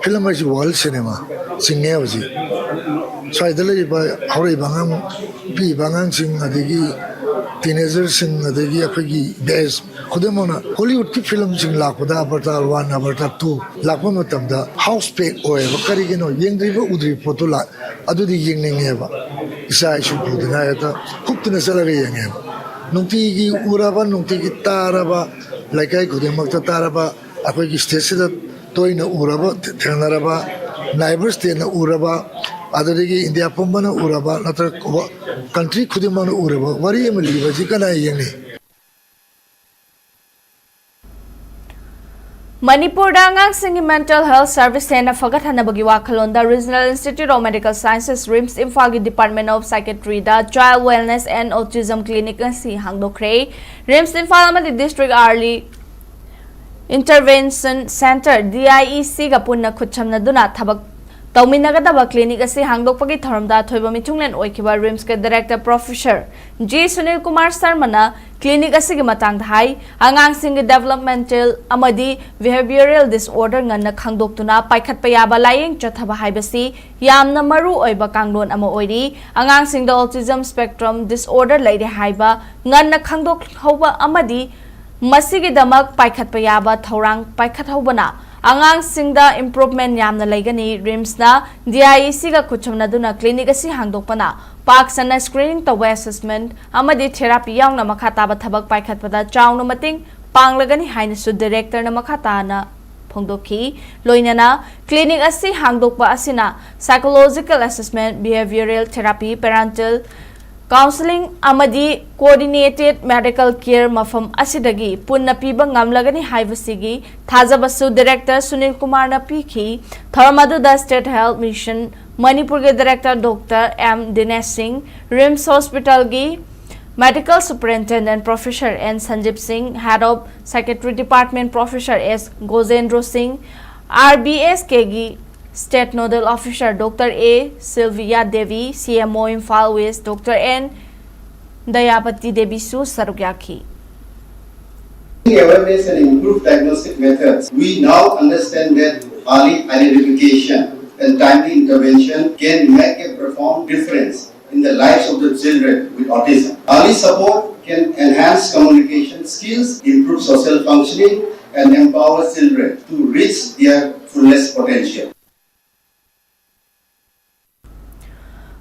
film aja world cinema singnya aja so itu lagi hari bangang pi bangang sing ada lagi teenager sing ada lagi apa lagi best खुदे मना Hollywood की film sing lakh pada avatar 1 avatar 2 lakh में तब दा house pack ओए बकरी के no young ड्रीबो उधरी photo ला अदु दी यंग नहीं है बा इसा इशू बोलते ना ये तो खूब तो नजर लगे यंग है नुंती की उराबा नुंती की ताराबा लाइक खुदे मक्ता ताराबा अकोई की स्टेज से तो इन उराबा ठहरनाराबा नाइबर्स ते न उराबा आदरे की इंडिया पंबा न उराबा नतर कंट्री खुदे मन उराबा वारी ये मिली बजी का ना ये नहीं Manipur Angang Mental Health Service Center Fagathanabaги Wakalonda Regional Institute of Medical Sciences RIMS Imphal Department of Psychiatry da Child Wellness and Autism Clinic si hangdokre RIMS Imphal amadi District Early Intervention Center DIEC ga punna khutchamna duna thabak Tauminagadaba clinic asi hangdokpagi tharamda thoiba michunglen oikiba RIMS ke Director Professor G Sunil Kumar Sarmana clinic asigi matang hai angang sing developmental amadi behavioral disorder nganna khangdoktuna paikhat payaba layeng chathaba haibasi yamna maru oiba kanglon ama oiri angang sing the autism spectrum disorder laide haiba nganna khangdok hoba amadi masigi damak paikhat payaba thorang paikhat hobana angang singda improvement yamna laigani RIMS na DIEC ga kuchomna duna clinic asi hangdokpana Park sana screening tawa assessment amadi therapy yaungna makhata ba thabak paikhat pada chaungna mating panglagani haina su director na makhata na phongdokhi loinana clinic asi hangdokpa asina psychological assessment behavioral therapy parental counseling amadi coordinated medical care mafam asidagi punna piba ngamlagani haibasigi thajabasu director Sunil Kumar na pikhi tharamadu da state health mission Manipur ke director Dr. M. Dinesh Singh RIMS hospital gi medical superintendent Professor N. Sanjeev Singh head of psychiatry department Professor S. Gojendra Singh RBS kegi State Nodal Officer Dr. A. Sylvia Devi, CMO Imphal West Dr. N. Dayapati Devi Su Sarugyaki. Awareness and improved diagnostic methods. We now understand that early identification and timely intervention can make a profound difference in the lives of the children with autism. Early support can enhance communication skills, improve social functioning, and empower children to reach their fullest potential.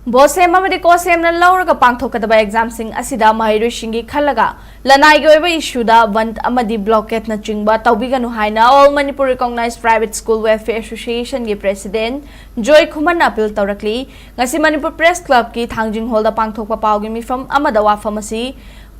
Bosem amadi kosem na lauraga pangthokadaba exam sing asida mahiroi singi khalaga lanai gi oiba issue da band amadi blockade na chingba tawbiganu haina all Manipur recognized private school welfare association gi president Joy Khuman appeal tawrakli ngasi Manipur press club ki thangjing hall da pangthokpa pawgi mifam amada wafamasi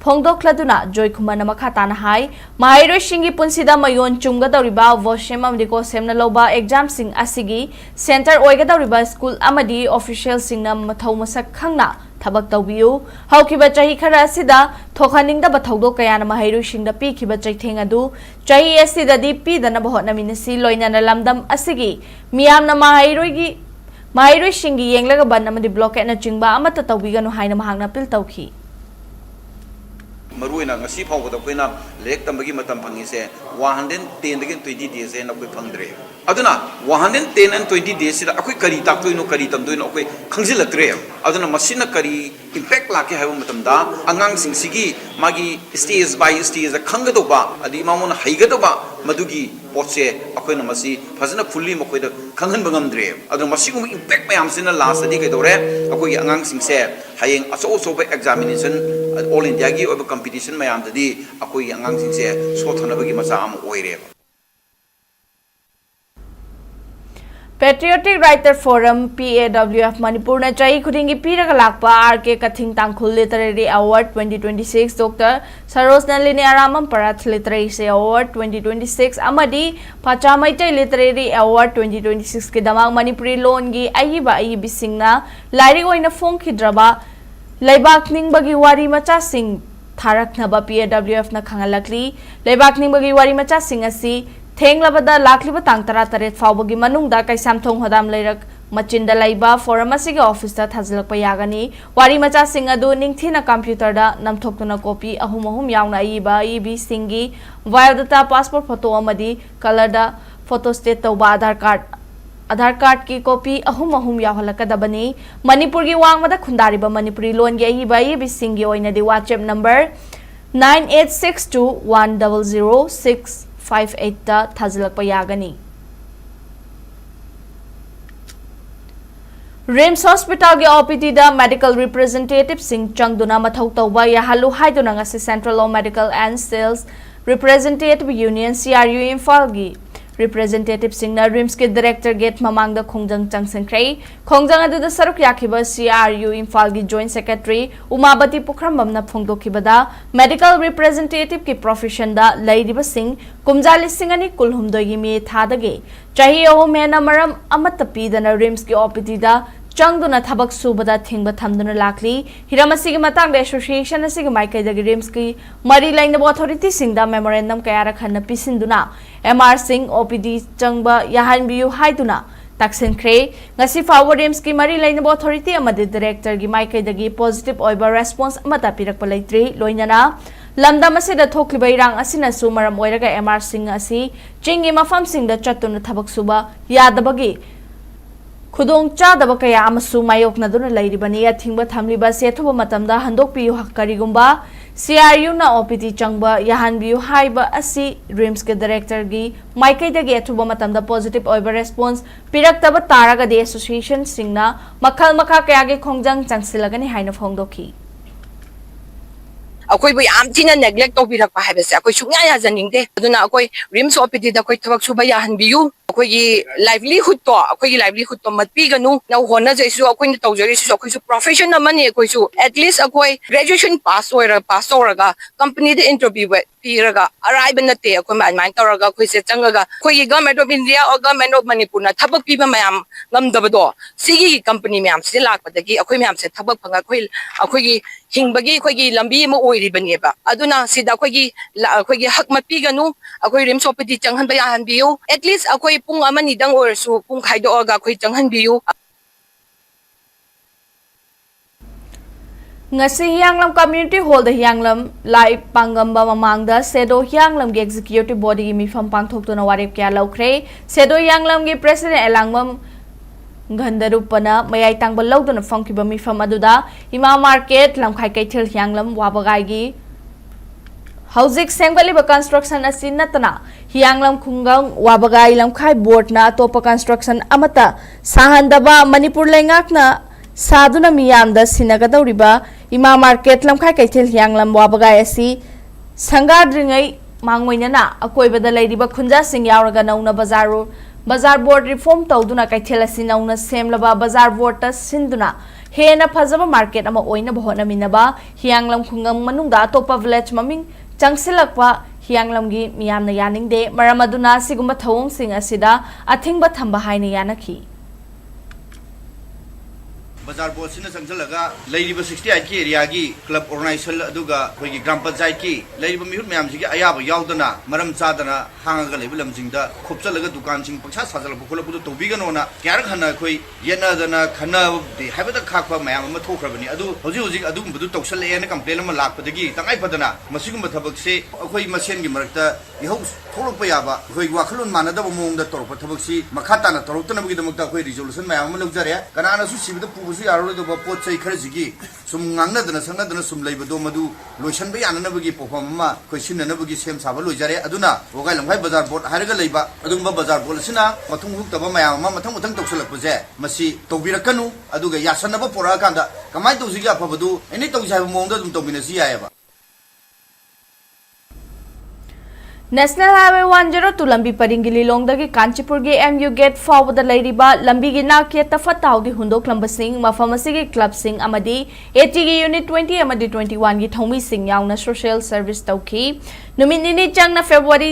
Phongdokladuna Joy Khuman makhatana hai mahiroi singi punsida mayon chungga dawriba vosem amadi kosem na loba exam sing asigi center oiga dawriba school amadi official sing na mathau masak khangna thabak tawbiu haukiba chahi khara asida thokhaningda bathaudo kayana mahiroi singda pikhiba chaitheng adu chahi asida di pi dana bahotna minasi loinana lamdam asigi miyamna mahiroi singi yenglaga ban amadi blockade na chingba amata tawbiganu haina mahangna pil tawkhi मरुना ngasi phawda koina lek tambagi matam phangi se 110 dagin 20 days na koi phangdre aduna 110 and 20 days sida akoi kari taktoi no kari tamdoi no akoi khangsilaktre aduna masina kari impact lake haiba matam da angang sing sigi magi stage by stage khanggadoba adi mamon haigadoba madugi potse akoi na masi phajana fully makoi da khanghan bangamdre aduna masigum impact mayam sina last adi kaidore akoi angang sing se hayeng aso so ba examination all india gi over competition mayam dadi akoi angang sing se so thanabagi macha am oire Patriotic Writer Forum PAWF Manipur na chai khudingi piraga lakpa RK Kathing Tangkhul Literary Award 2026 Dr. Saros Nalini Aramam Parath Literacy Award 2026 amadi Pachamaitai Literary Award 2026 ke damang Manipuri loan gi ayiba ayibi singna lairi oina phone khidraba laibak ningbagi wari macha sing tharaknaba PAWF na khangalakli laibak ningbagi wari macha sing asi थेंगलबदा लाखलिबा तांग तरा Taret फावबगी मनुंगदा कैसामथोंग होदाम लेरक मचिंदा Laiba forum असिगे office ता थाजलकपा यागनी वारी मचा सिंग अदु निंगथिना computer दा नमथोक्तुना copy अहुम अहुम यावना इबा इबी सिंगी biodata passport photo अमदी colour दा photo state तौबा आधार कार्ड की कॉपी अहुम अहुम यावहलकदबनी मणिपुर की वांगमदा खुंदारिबा मणिपुरी लोन गे इबा इबी सिंगी ओइनदी व्हाट्सएप नंबर 9862100658 ता थाजलकपा यागनी रिम्स हॉस्पिटल के ओपीडी दा मेडिकल रिप्रेजेंटेटिव सिंह चंगदुना मथौ तौबा याहलु हाइदुना ngasi central law medical and sales representative union CRU Imphal की रिप्रेजेंटेटिव सिंह रिम्स के डायरेक्टर गेट ममांग दा खोंजंग चंगसंख्रै खोंजंग अदुदा सरुक याखिबा सीआरयू इम्फाल की जॉइंट सेक्रेटरी उमाबती पुखरमबमना फोंदोखिबदा मेडिकल रिप्रेजेंटेटिव की प्रोफेशन दा लैरिबा सिंह कुमजाली सिंगनी कुलहुमदोई की मे थादगे चाही अहुम हेना मरम अमत पीदना रिम्स की ओपीडी दा चंगदुना थबक सुबदा थिंगबा थमदुना लाखली हिरामसी के मतंग एसोसिएशन असिगे माइकैदगी रिम्स की मरी लाइनब अथॉरिटी सिंगदा मेमोरेंडम कयारा खन्न पिसिंदुना एमआर सिंह ओपीडी चंगबा याहानबियु हाइदुना ताक्सिनख्रे ngasi फावर रिम्स की मरी लाइनब अथॉरिटी अमदि डायरेक्टर की माइकैदगी पॉजिटिव ओइबा रेस्पॉन्स अमता पिरकपा लैत्रि लोइनना लमदम असिदा थोक्लिबा इरांग असिनासु मरम ओइरगा एमआर सिंह असि चिंगी मफम सिंगदा चत्तुना थबक सुबा यादबगी खुदोंग चादब कया अमसु मायोकनदुना लैरिबनी अथिंगबा थमलिबा सेथुबा मतमदा हंदोकपियु हक्करिगुंबा सीआरयू ना ओपीडी चंगबा याहानबियु हाइबा असि रिम्स के डायरेक्टर की माइकैदगी अथुबा मतमदा पॉजिटिव ओइबा रेस्पॉन्स पिरक्तबा तारगदे एसोसिएशन सिंगना मखल मखा कयागे खोंजंग चंगसिलगनी हाइना फोंगदोखी अकोई बो याम थिना नेग्लेक्ट तौबिरक हाइबसे अकोई सुग्या याजनिंगदे अदुना अकोई रिम्स ओपीडी दा कोई थबक सुबा याहनबियु अकोई लाइवलीहुड तो मतपीगनु ना होना जैसु अकोई तौजरिसु अकोई प्रोफेशन अमनी अकोई एटलीस्ट अकोई ग्रेजुएशन पास होरगा कंपनी दे इंटरव्यू पीरगा अराइब नते अकोई मान तौरगा अकोई से चंगगा अकोई गवर्नमेंट ऑफ इंडिया और गवर्नमेंट ऑफ मणिपुर ना थबक पीबा मयाम गमदबदो सिगी कंपनी मयाम से लाकपदगी अकोई मयाम से थबक फंगा अकोई हिंबगी अकोई लंबी म ओइरिबनेबा अदुना सिदा अकोई हक मतपीगनु अकोई रिम्स ओपीडी चंगहन याहनबियु एटलीस्ट अकोई पुंग अमनी दंग ओरसु पुंग खाइदोगा अकोई चंगहनबियु ngasi hianglam community hall da hianglam lai pangamba mamangda sedo hianglam gi executive body gi mifam pangthoktuna warep kya laukhre sedo hianglam gi president elangmam ghandarupana mayai tangbal lawduna fangkiba mifam aduda ima market lamkhai kaithil hianglam wabagai gi hauzik sengbaliba construction asi natana hianglam khungang wabagai lamkhai board na topa construction amata sahandaba manipur lengakna साधुना मियामदा सिनगदौरिबा इमा market लमखाई कैथेल हियांगलम वाबगाय असि संगाद्रिङै मांगोइनना अकोइबदा लैरिबा खुंजा सिंग यावरगा नौना बाजार board reform तौदुना कैथेल असि नौना सेमलबा बाजार board सिंदुना हेना फजबा market अमा ओइना बहोनमिनबा हियांगलम खुंगम मनुंगदा अतोपा village ममिंग चंगसिलकपा हियांगलमगी मियामना यानिंगदे मरमदुना सिगुम्बा थौंग सिंग असिदा अथिंगबा थंबा हाइना यानखी बाजार board से चंचलगा 68 की एरिया की क्लब ऑर्गेनाइजेशन ग्राम पंचायत की मिहुत मैम से अयाब यादना मरम चादना हांगा लमजिंग खोपचल दुकान पंसा साजल खोलपू तौबीगनोना क्या हना अखोई येनादना खनबदी खाप मैम थोख्रबनी हूँ तौसलेन कंप्लेन लापदी तंगाइफदना थबसे अखोई मसेन की मरक्त इहौ थोड़प याब अखोई वाखलोन मानदब मौद तौरप थबसी मखा ताना तौरतनबगीदमक अखोई रिजोल्यूशन मैम लौजरे कनानसु सिबद पुबसु यारोदब पोत चै खरजिगी सुम ngangnadana sangnadana sum leibado madu loisanba yananabagi pofam ma khoi sinnanabagi sem saba loijare aduna ogai lamghai bazar board haraga leiba adumba bazar board sina mathung huktaba mayam ma mathang mathang toksalakpuje masi tawbirakanu aduga yasanaba pora kanda kamai tawsigi afabadu any tawsai mongda dum tawbinasi yayaba National Highway 102 lambi paringi lilongdagi Kanchipur gi MU gate fawda leiriba lambi gi nakia tafatawdi hundok lambasing mafamasigi club sing amadi AT gi unit 20 amadi 21 gi thomi sing yauna social service tawki numinini changna February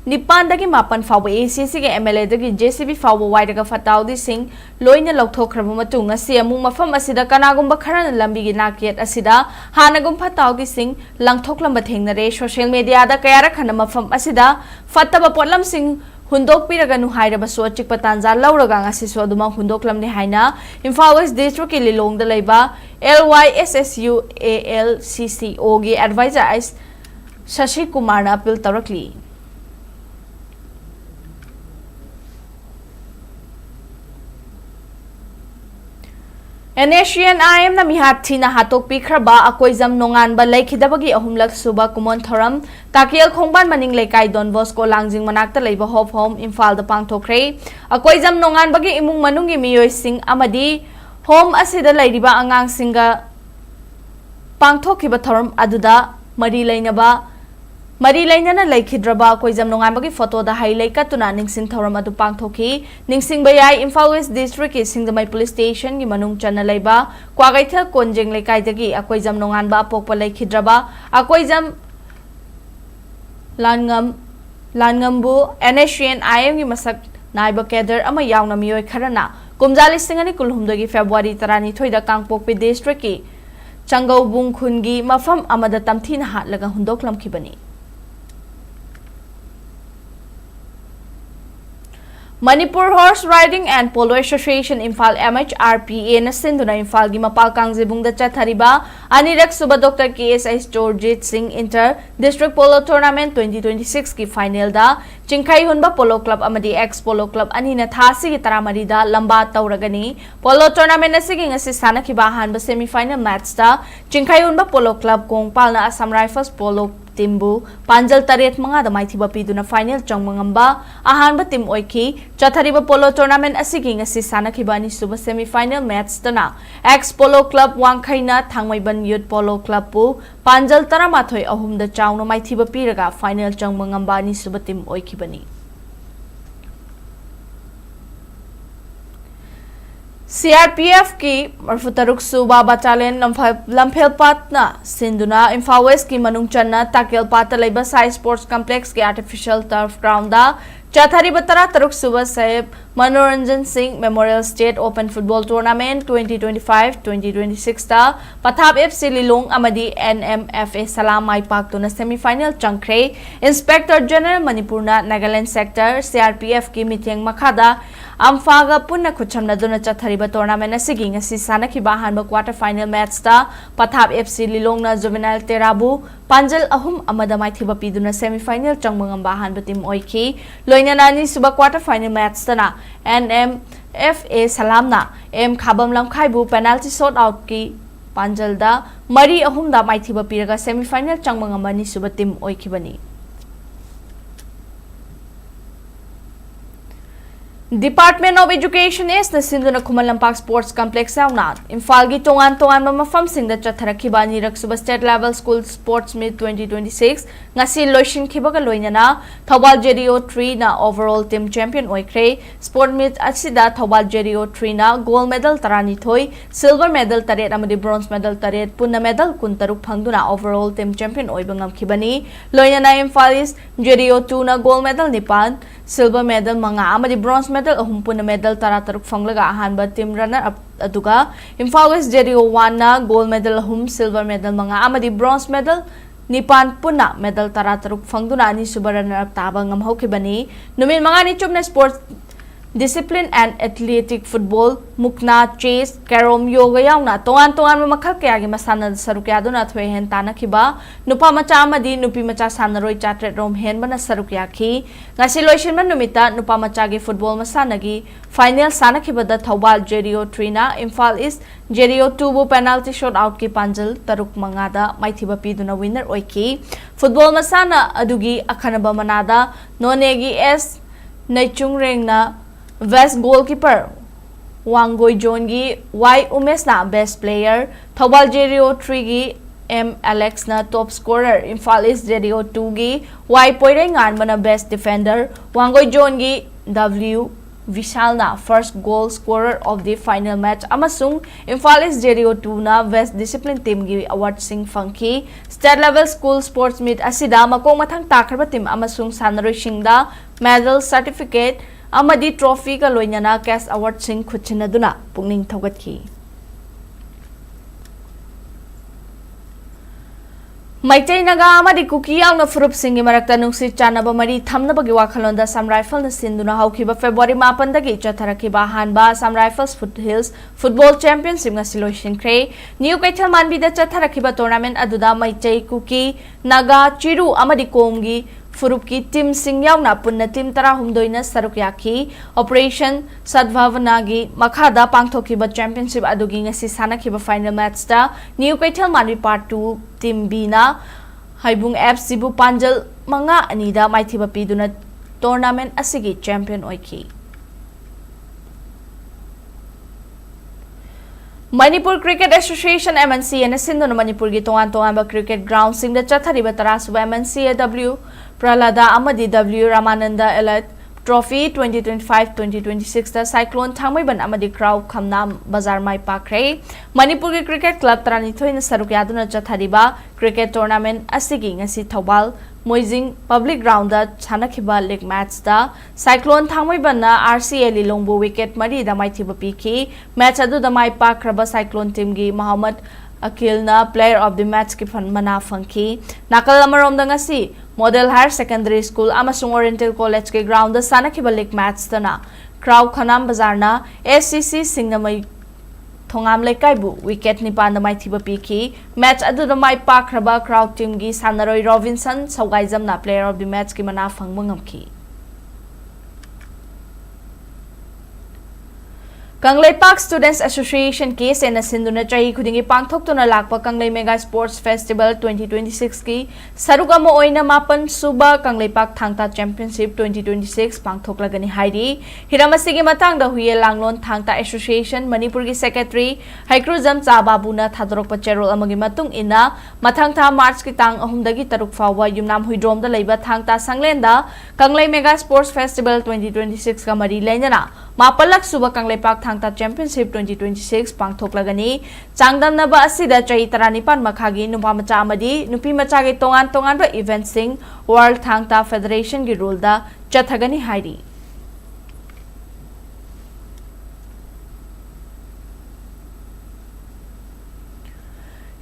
Nipandagi Mapan Fawa ACC MLA dagi JCB Fawa Wairaga Fatawdi Singh Loina Lokthokraba Matunga Siamu Mafam Asida Kanagumba Karan Lambi Nakiat Asida Hanagum Fatawdi Singh Langthoklam Bathingnare social media da Kayara Kana Mafam Asida Fataba Potlam Singh Hundok Piraganu Hairaba Sochik Patanza Lauragang Asiso Duma Hundoklam ni Haina Imphal West District Lilong the Leba LYSSU ALCCO gi advisor as Shashi Kumar appeal Tarakli Asian IM na mihati na hatok pikraba akoy jam nongan ba laikhidabagi ahumlak suba kumon thoram takiel khongban maning lekai Don Bosco langjing manakta leiba Hope Home Imphal da pangthokre akoy jam nongan bagi imung manungi miyoi sing amadi home asida leiriba angang singa pangthokiba thoram aduda Mari lainana laikhidraba akoy jam nongan bagi photo da highlight katuna ningsing thoram adu pangthoki ningsing bayai Imphal West District ki Singdamai Police Station gi manung chana leiba kwagaithal konjeng lekai dagi akoy jam nongan ba pokpa laikhidraba akoy jam langambu Asian IM gi masak naiba kader ama yauna miyoi kharana kumjali singani kulhumdagi February 12 da Kangpokpi District ki Changau Bungkhun gi mafam amada tamthina hatlaga hundoklam khibani Manipur Horse Riding and Polo Association Imphal MHRPA na sinduna Imphal gi mapal kangjibung da chathariba anirak suba Dr. KSI Jorjit Singh Inter District Polo Tournament 2026 ki final da Chingkhai Hunba Polo Club amadi ex Polo Club anina thasi gi taramari da lamba tauragani Polo Tournament asigi ngasi sana ki bahan ba semi final match da Chingkhai Hunba Polo Club kongpal na Assam Rifles Polo Timbu Panjal Taret mga da maithiba piduna final changmangamba ahanba tim oiki chathariba Polo Tournament asigi ngasi sana ki bani suba semi final match dana ex Polo Club Wangkhaina Thangmaiban Youth Polo Club pu Panjal Taramathoi ahum da chawna maithiba piraga final changmangamba ni suba tim oiki bani CRPF ki Marfutaruk Suba Battalion Lamphel Patna Sinduna Imphal West ki Manung Channa Takel Pata Laiba Sai Sports Complex ki artificial turf ground da Chathari Batara Taruk Suba Sahib Manoranjan Singh Memorial State Open Football Tournament 2025-2026 da Pathap FC Lilong amadi NMFA Salam Maipak tuna semi-final changkre Inspector General Manipur na Nagaland Sector CRPF ki Mityang Makhada Amfaga punna khuchamna duna chathariba tournament asigi ngasi sanaki bahanba quarter final match da Pathap FC Lilong na Juvenile Terabu Panjal ahum amada maithiba piduna semi final changmangam bahanba team oiki loina nani suba quarter final match da na NMFA Salamna M Khabam Lamkhaibu penalty shot out ki Panjal da mari ahum da maithiba piraga semi final changmangam bani suba team oiki bani Department of Education is the Sinduna Kumalampak Sports Complex Saunat. Imphal gi tongan mafam singda chatharakiba nirak suba state level school sports meet 2026 ngasi loishin khibaga loinana Thobal JDO 3 na overall team champion oikre sport meet asida Thobal JDO 3 na gold medal tarani thoi silver medal taret amadi bronze medal taret punna medal kuntaruk phangduna overall team champion oibangam khibani loinana Imphal is JDO 2 na gold medal nipan silver medal manga amadi bronze medal medal ahum puna medal tarataruk fanglaga ahanba team runner up aduga Imphal West JDO 1 na gold medal ahum silver medal mga amadi bronze medal Nipan puna medal tarataruk fangduna ani suba runner up taba ngamhokibani numin mga ni chubna sports discipline and athletic football mukna chase carom yoga yauna tongan makhal kaya gi masana sarukya duna thwe hen tanakhiba nupa macha amadi nupi macha sanaroi chatret rom hen bana sarukya khi ngasi loisin man numita nupa macha gi football masana gi final sanakhiba da thobal JDO 3 na Imphal East JDO 2 bu penalty shot out ki panjal taruk mangada maithiba piduna winner oiki football masana adugi akhanaba manada nonegi S naichung reng na West goalkeeper Wangoi John gi Y Umes na best player Thobal JDO 3 gi M Alex na top scorer Imphal East JDO 2 gi Y Poirengan mana best defender Wangoi John gi W Vishal na first goal scorer of the final match amasung Imphal East JDO 2 na West discipline team gi award sing funky state level school sports meet asida makong mathang takraba team amasung sanaroi singda medal certificate amadi trophy ka loinana cash award sing khuchinaduna pungning thogatki Maitai naga amadi kuki yauna furup singi marakta nungsi chanaba mari thamnabagi wakhalonda Sam Rifle na sinduna haukiba February 8 dagi chatharakiba hanba Sam Rifles Foothills Football Championship nga siloishin kre New Kaithal Manbida chatharakiba tournament aduda Maitai kuki naga chiru amadi komgi furup ki team sing yauna punna team tara humdoina sarukyaki operation sadbhavana gi makhada pangthokiba championship adugi ngasi sanakhiba final match ta New Kaithal Manbi part 2 team B na Haibung FC bu panjal manga anida maithiba piduna tournament asigi champion oiki Manipur Cricket Association MNC and Sindhuna Manipur gi tongan ba cricket ground sing da chathariba tarasuba MNCAW Pralada Amadi W Ramananda Elite Trophy 2025-2026 da Cyclone Thangmaiban Amadi Crowd Khamnam Bazar Mai Pakre Manipur gi Cricket Club Trani Thoina Sarukyaduna chathariba cricket tournament asigi ngasi Thobal Moijing Public Ground da Chanakhiba League match da Cyclone Thangmaiban na RCA Lilongbu wicket mari da maithiba piki match adu da mai pakraba Cyclone team gi Muhammad Akil na player of the match ki mana fangki nakal amarom da ngasi Model Higher Secondary School amasung Oriental College ke ground da sanakhiba league match tana crowd khanam bazar na SCC singnamai thongam lekai bu wicket nipan da mai thiba piki match adu da mai pakraba crowd team gi sanaroi Robinson Saugaijam na player of the match ki mana phangmangamki Kanglei Park Students Association case and Sindhuna chahi khudingi pangthoktuna lakpa Kanglei Mega Sports Festival 2026 ki sarugama oina mapan suba Kanglei Park Thangta Championship 2026 pangthoklagani hairi hiramasigi matangda huye langlon Thangta Association Manipur gi secretary Haikruzam Chababuna thadorokpa cherol amagi matung ina mathangtha March ki tang ahumdagi taruk fawa yumnam huidrom da leiba Thangta Sanglenda Kanglei Mega Sports Festival 2026 ka mari leinana mapalak suba Kanglei Park Thangta Championship 2026 pangthoklagani changdamnaba asida chahi 35 makhagi nupa macha amadi nupi macha gi tongan ba event sing World Thangta Federation gi rule da chathagani hairi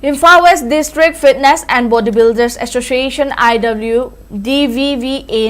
Imphal West District Fitness and Bodybuilders Association IWDVVA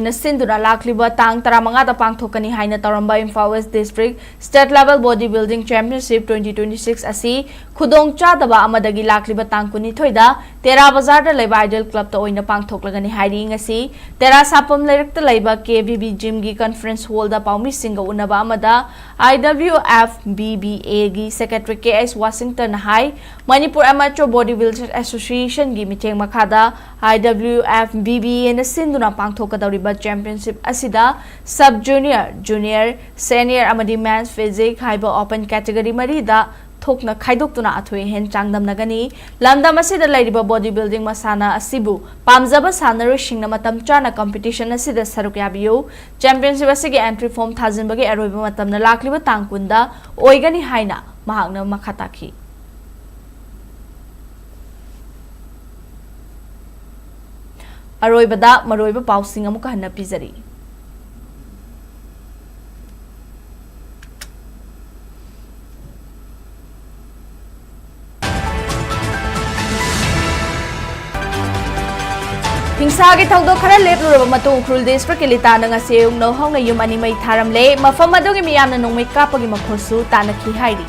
na sinduna lakliba tang taramanga da pangthokani haina taramba Imphal West District State Level Bodybuilding Championship 2026 asi khudong chadaba amadagi lakliba tang kuni thoida Tera Bazar da leba Idol Club ta oina pangthoklagani hairi ngasi Tera Sapam Lerik ta leba KVB Gym gi Conference Hall da paumi singa unaba amada IWFBBA gi Secretary KS Washington High Manipur Amateur Bodybuilders Association gi miteng makhada IWFBBA na sinduna pangthokadawriba championship asida sub junior junior senior amadi men's physique haiba open category mari da thokna khaidoktuna athoi hen changdamnagani lamdam asida lairiba bodybuilding masana asibu pamjaba sanaro singna matam chana competition asida saruk yabiyo championship asigi entry form thajinbagi aroiba matamna lakliba tangkunda oigani haina mahakna makhataki Aroibada maroiba pausing amuka hanna pizari हिंसागी थौदोक खरा लेपलुरबा मतुंग Ukhrul district लिताना ngasi ungno hongna yum ani mai tharamle mafam adugi miyamna nongmai kapagi makhosu tanaki hairi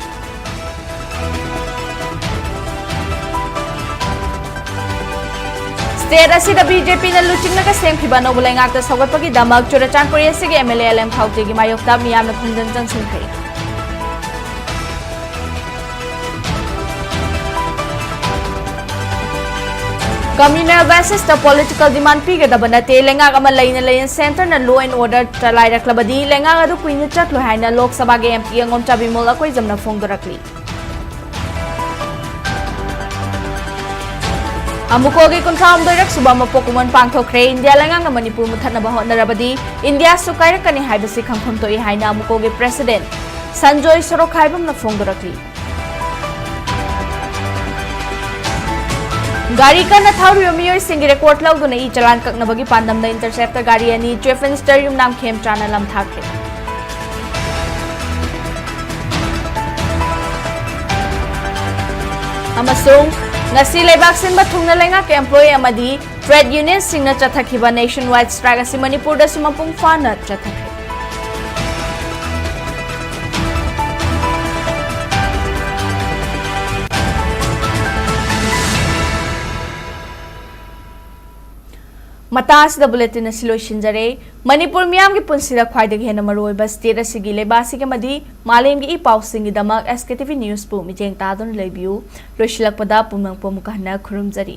State asida BJP na luchingna ka semkhiba nobulai ngakta sawgatpagi damak Churachandpur asigi MLA LM Khawte gi mayokta miyamna khunjan changsungthai Communal basis ta political demand pi gada banate lenga kama lain lain center na law and order talai raklabadi lenga adu kuina chatlo haina lok sabha ge MP angom chabimol akoi jamna phongdorakli Amuko ge kontham doirak subama pokuman pangthokre India lenga nga Manipur muthatna bahot narabadi India sukai rakani haibasi khangkhom toi haina amuko ge president Sanjoy Sorok haibam na phongdorakli Gari ka na thauri miyor singi record lau do na I chalan kak na bagi pandam na interceptor gari ani Jeffin Stereo nam khem chana lam thakre Amasung ngasi leibak sin ba thungna lenga ke employee amadi trade union singna chathakiba nationwide strike asi Manipur da sumapung fana chathakre Matas da bulletin na silo shinjare Manipur miyam ki punsira khwaidagi hena maroi ba state asigi lebasi ke madi malem gi ipaw singi damak SKTV news pu mijeng ta don lebiu loshilak pada pumang pumukahna khurumjari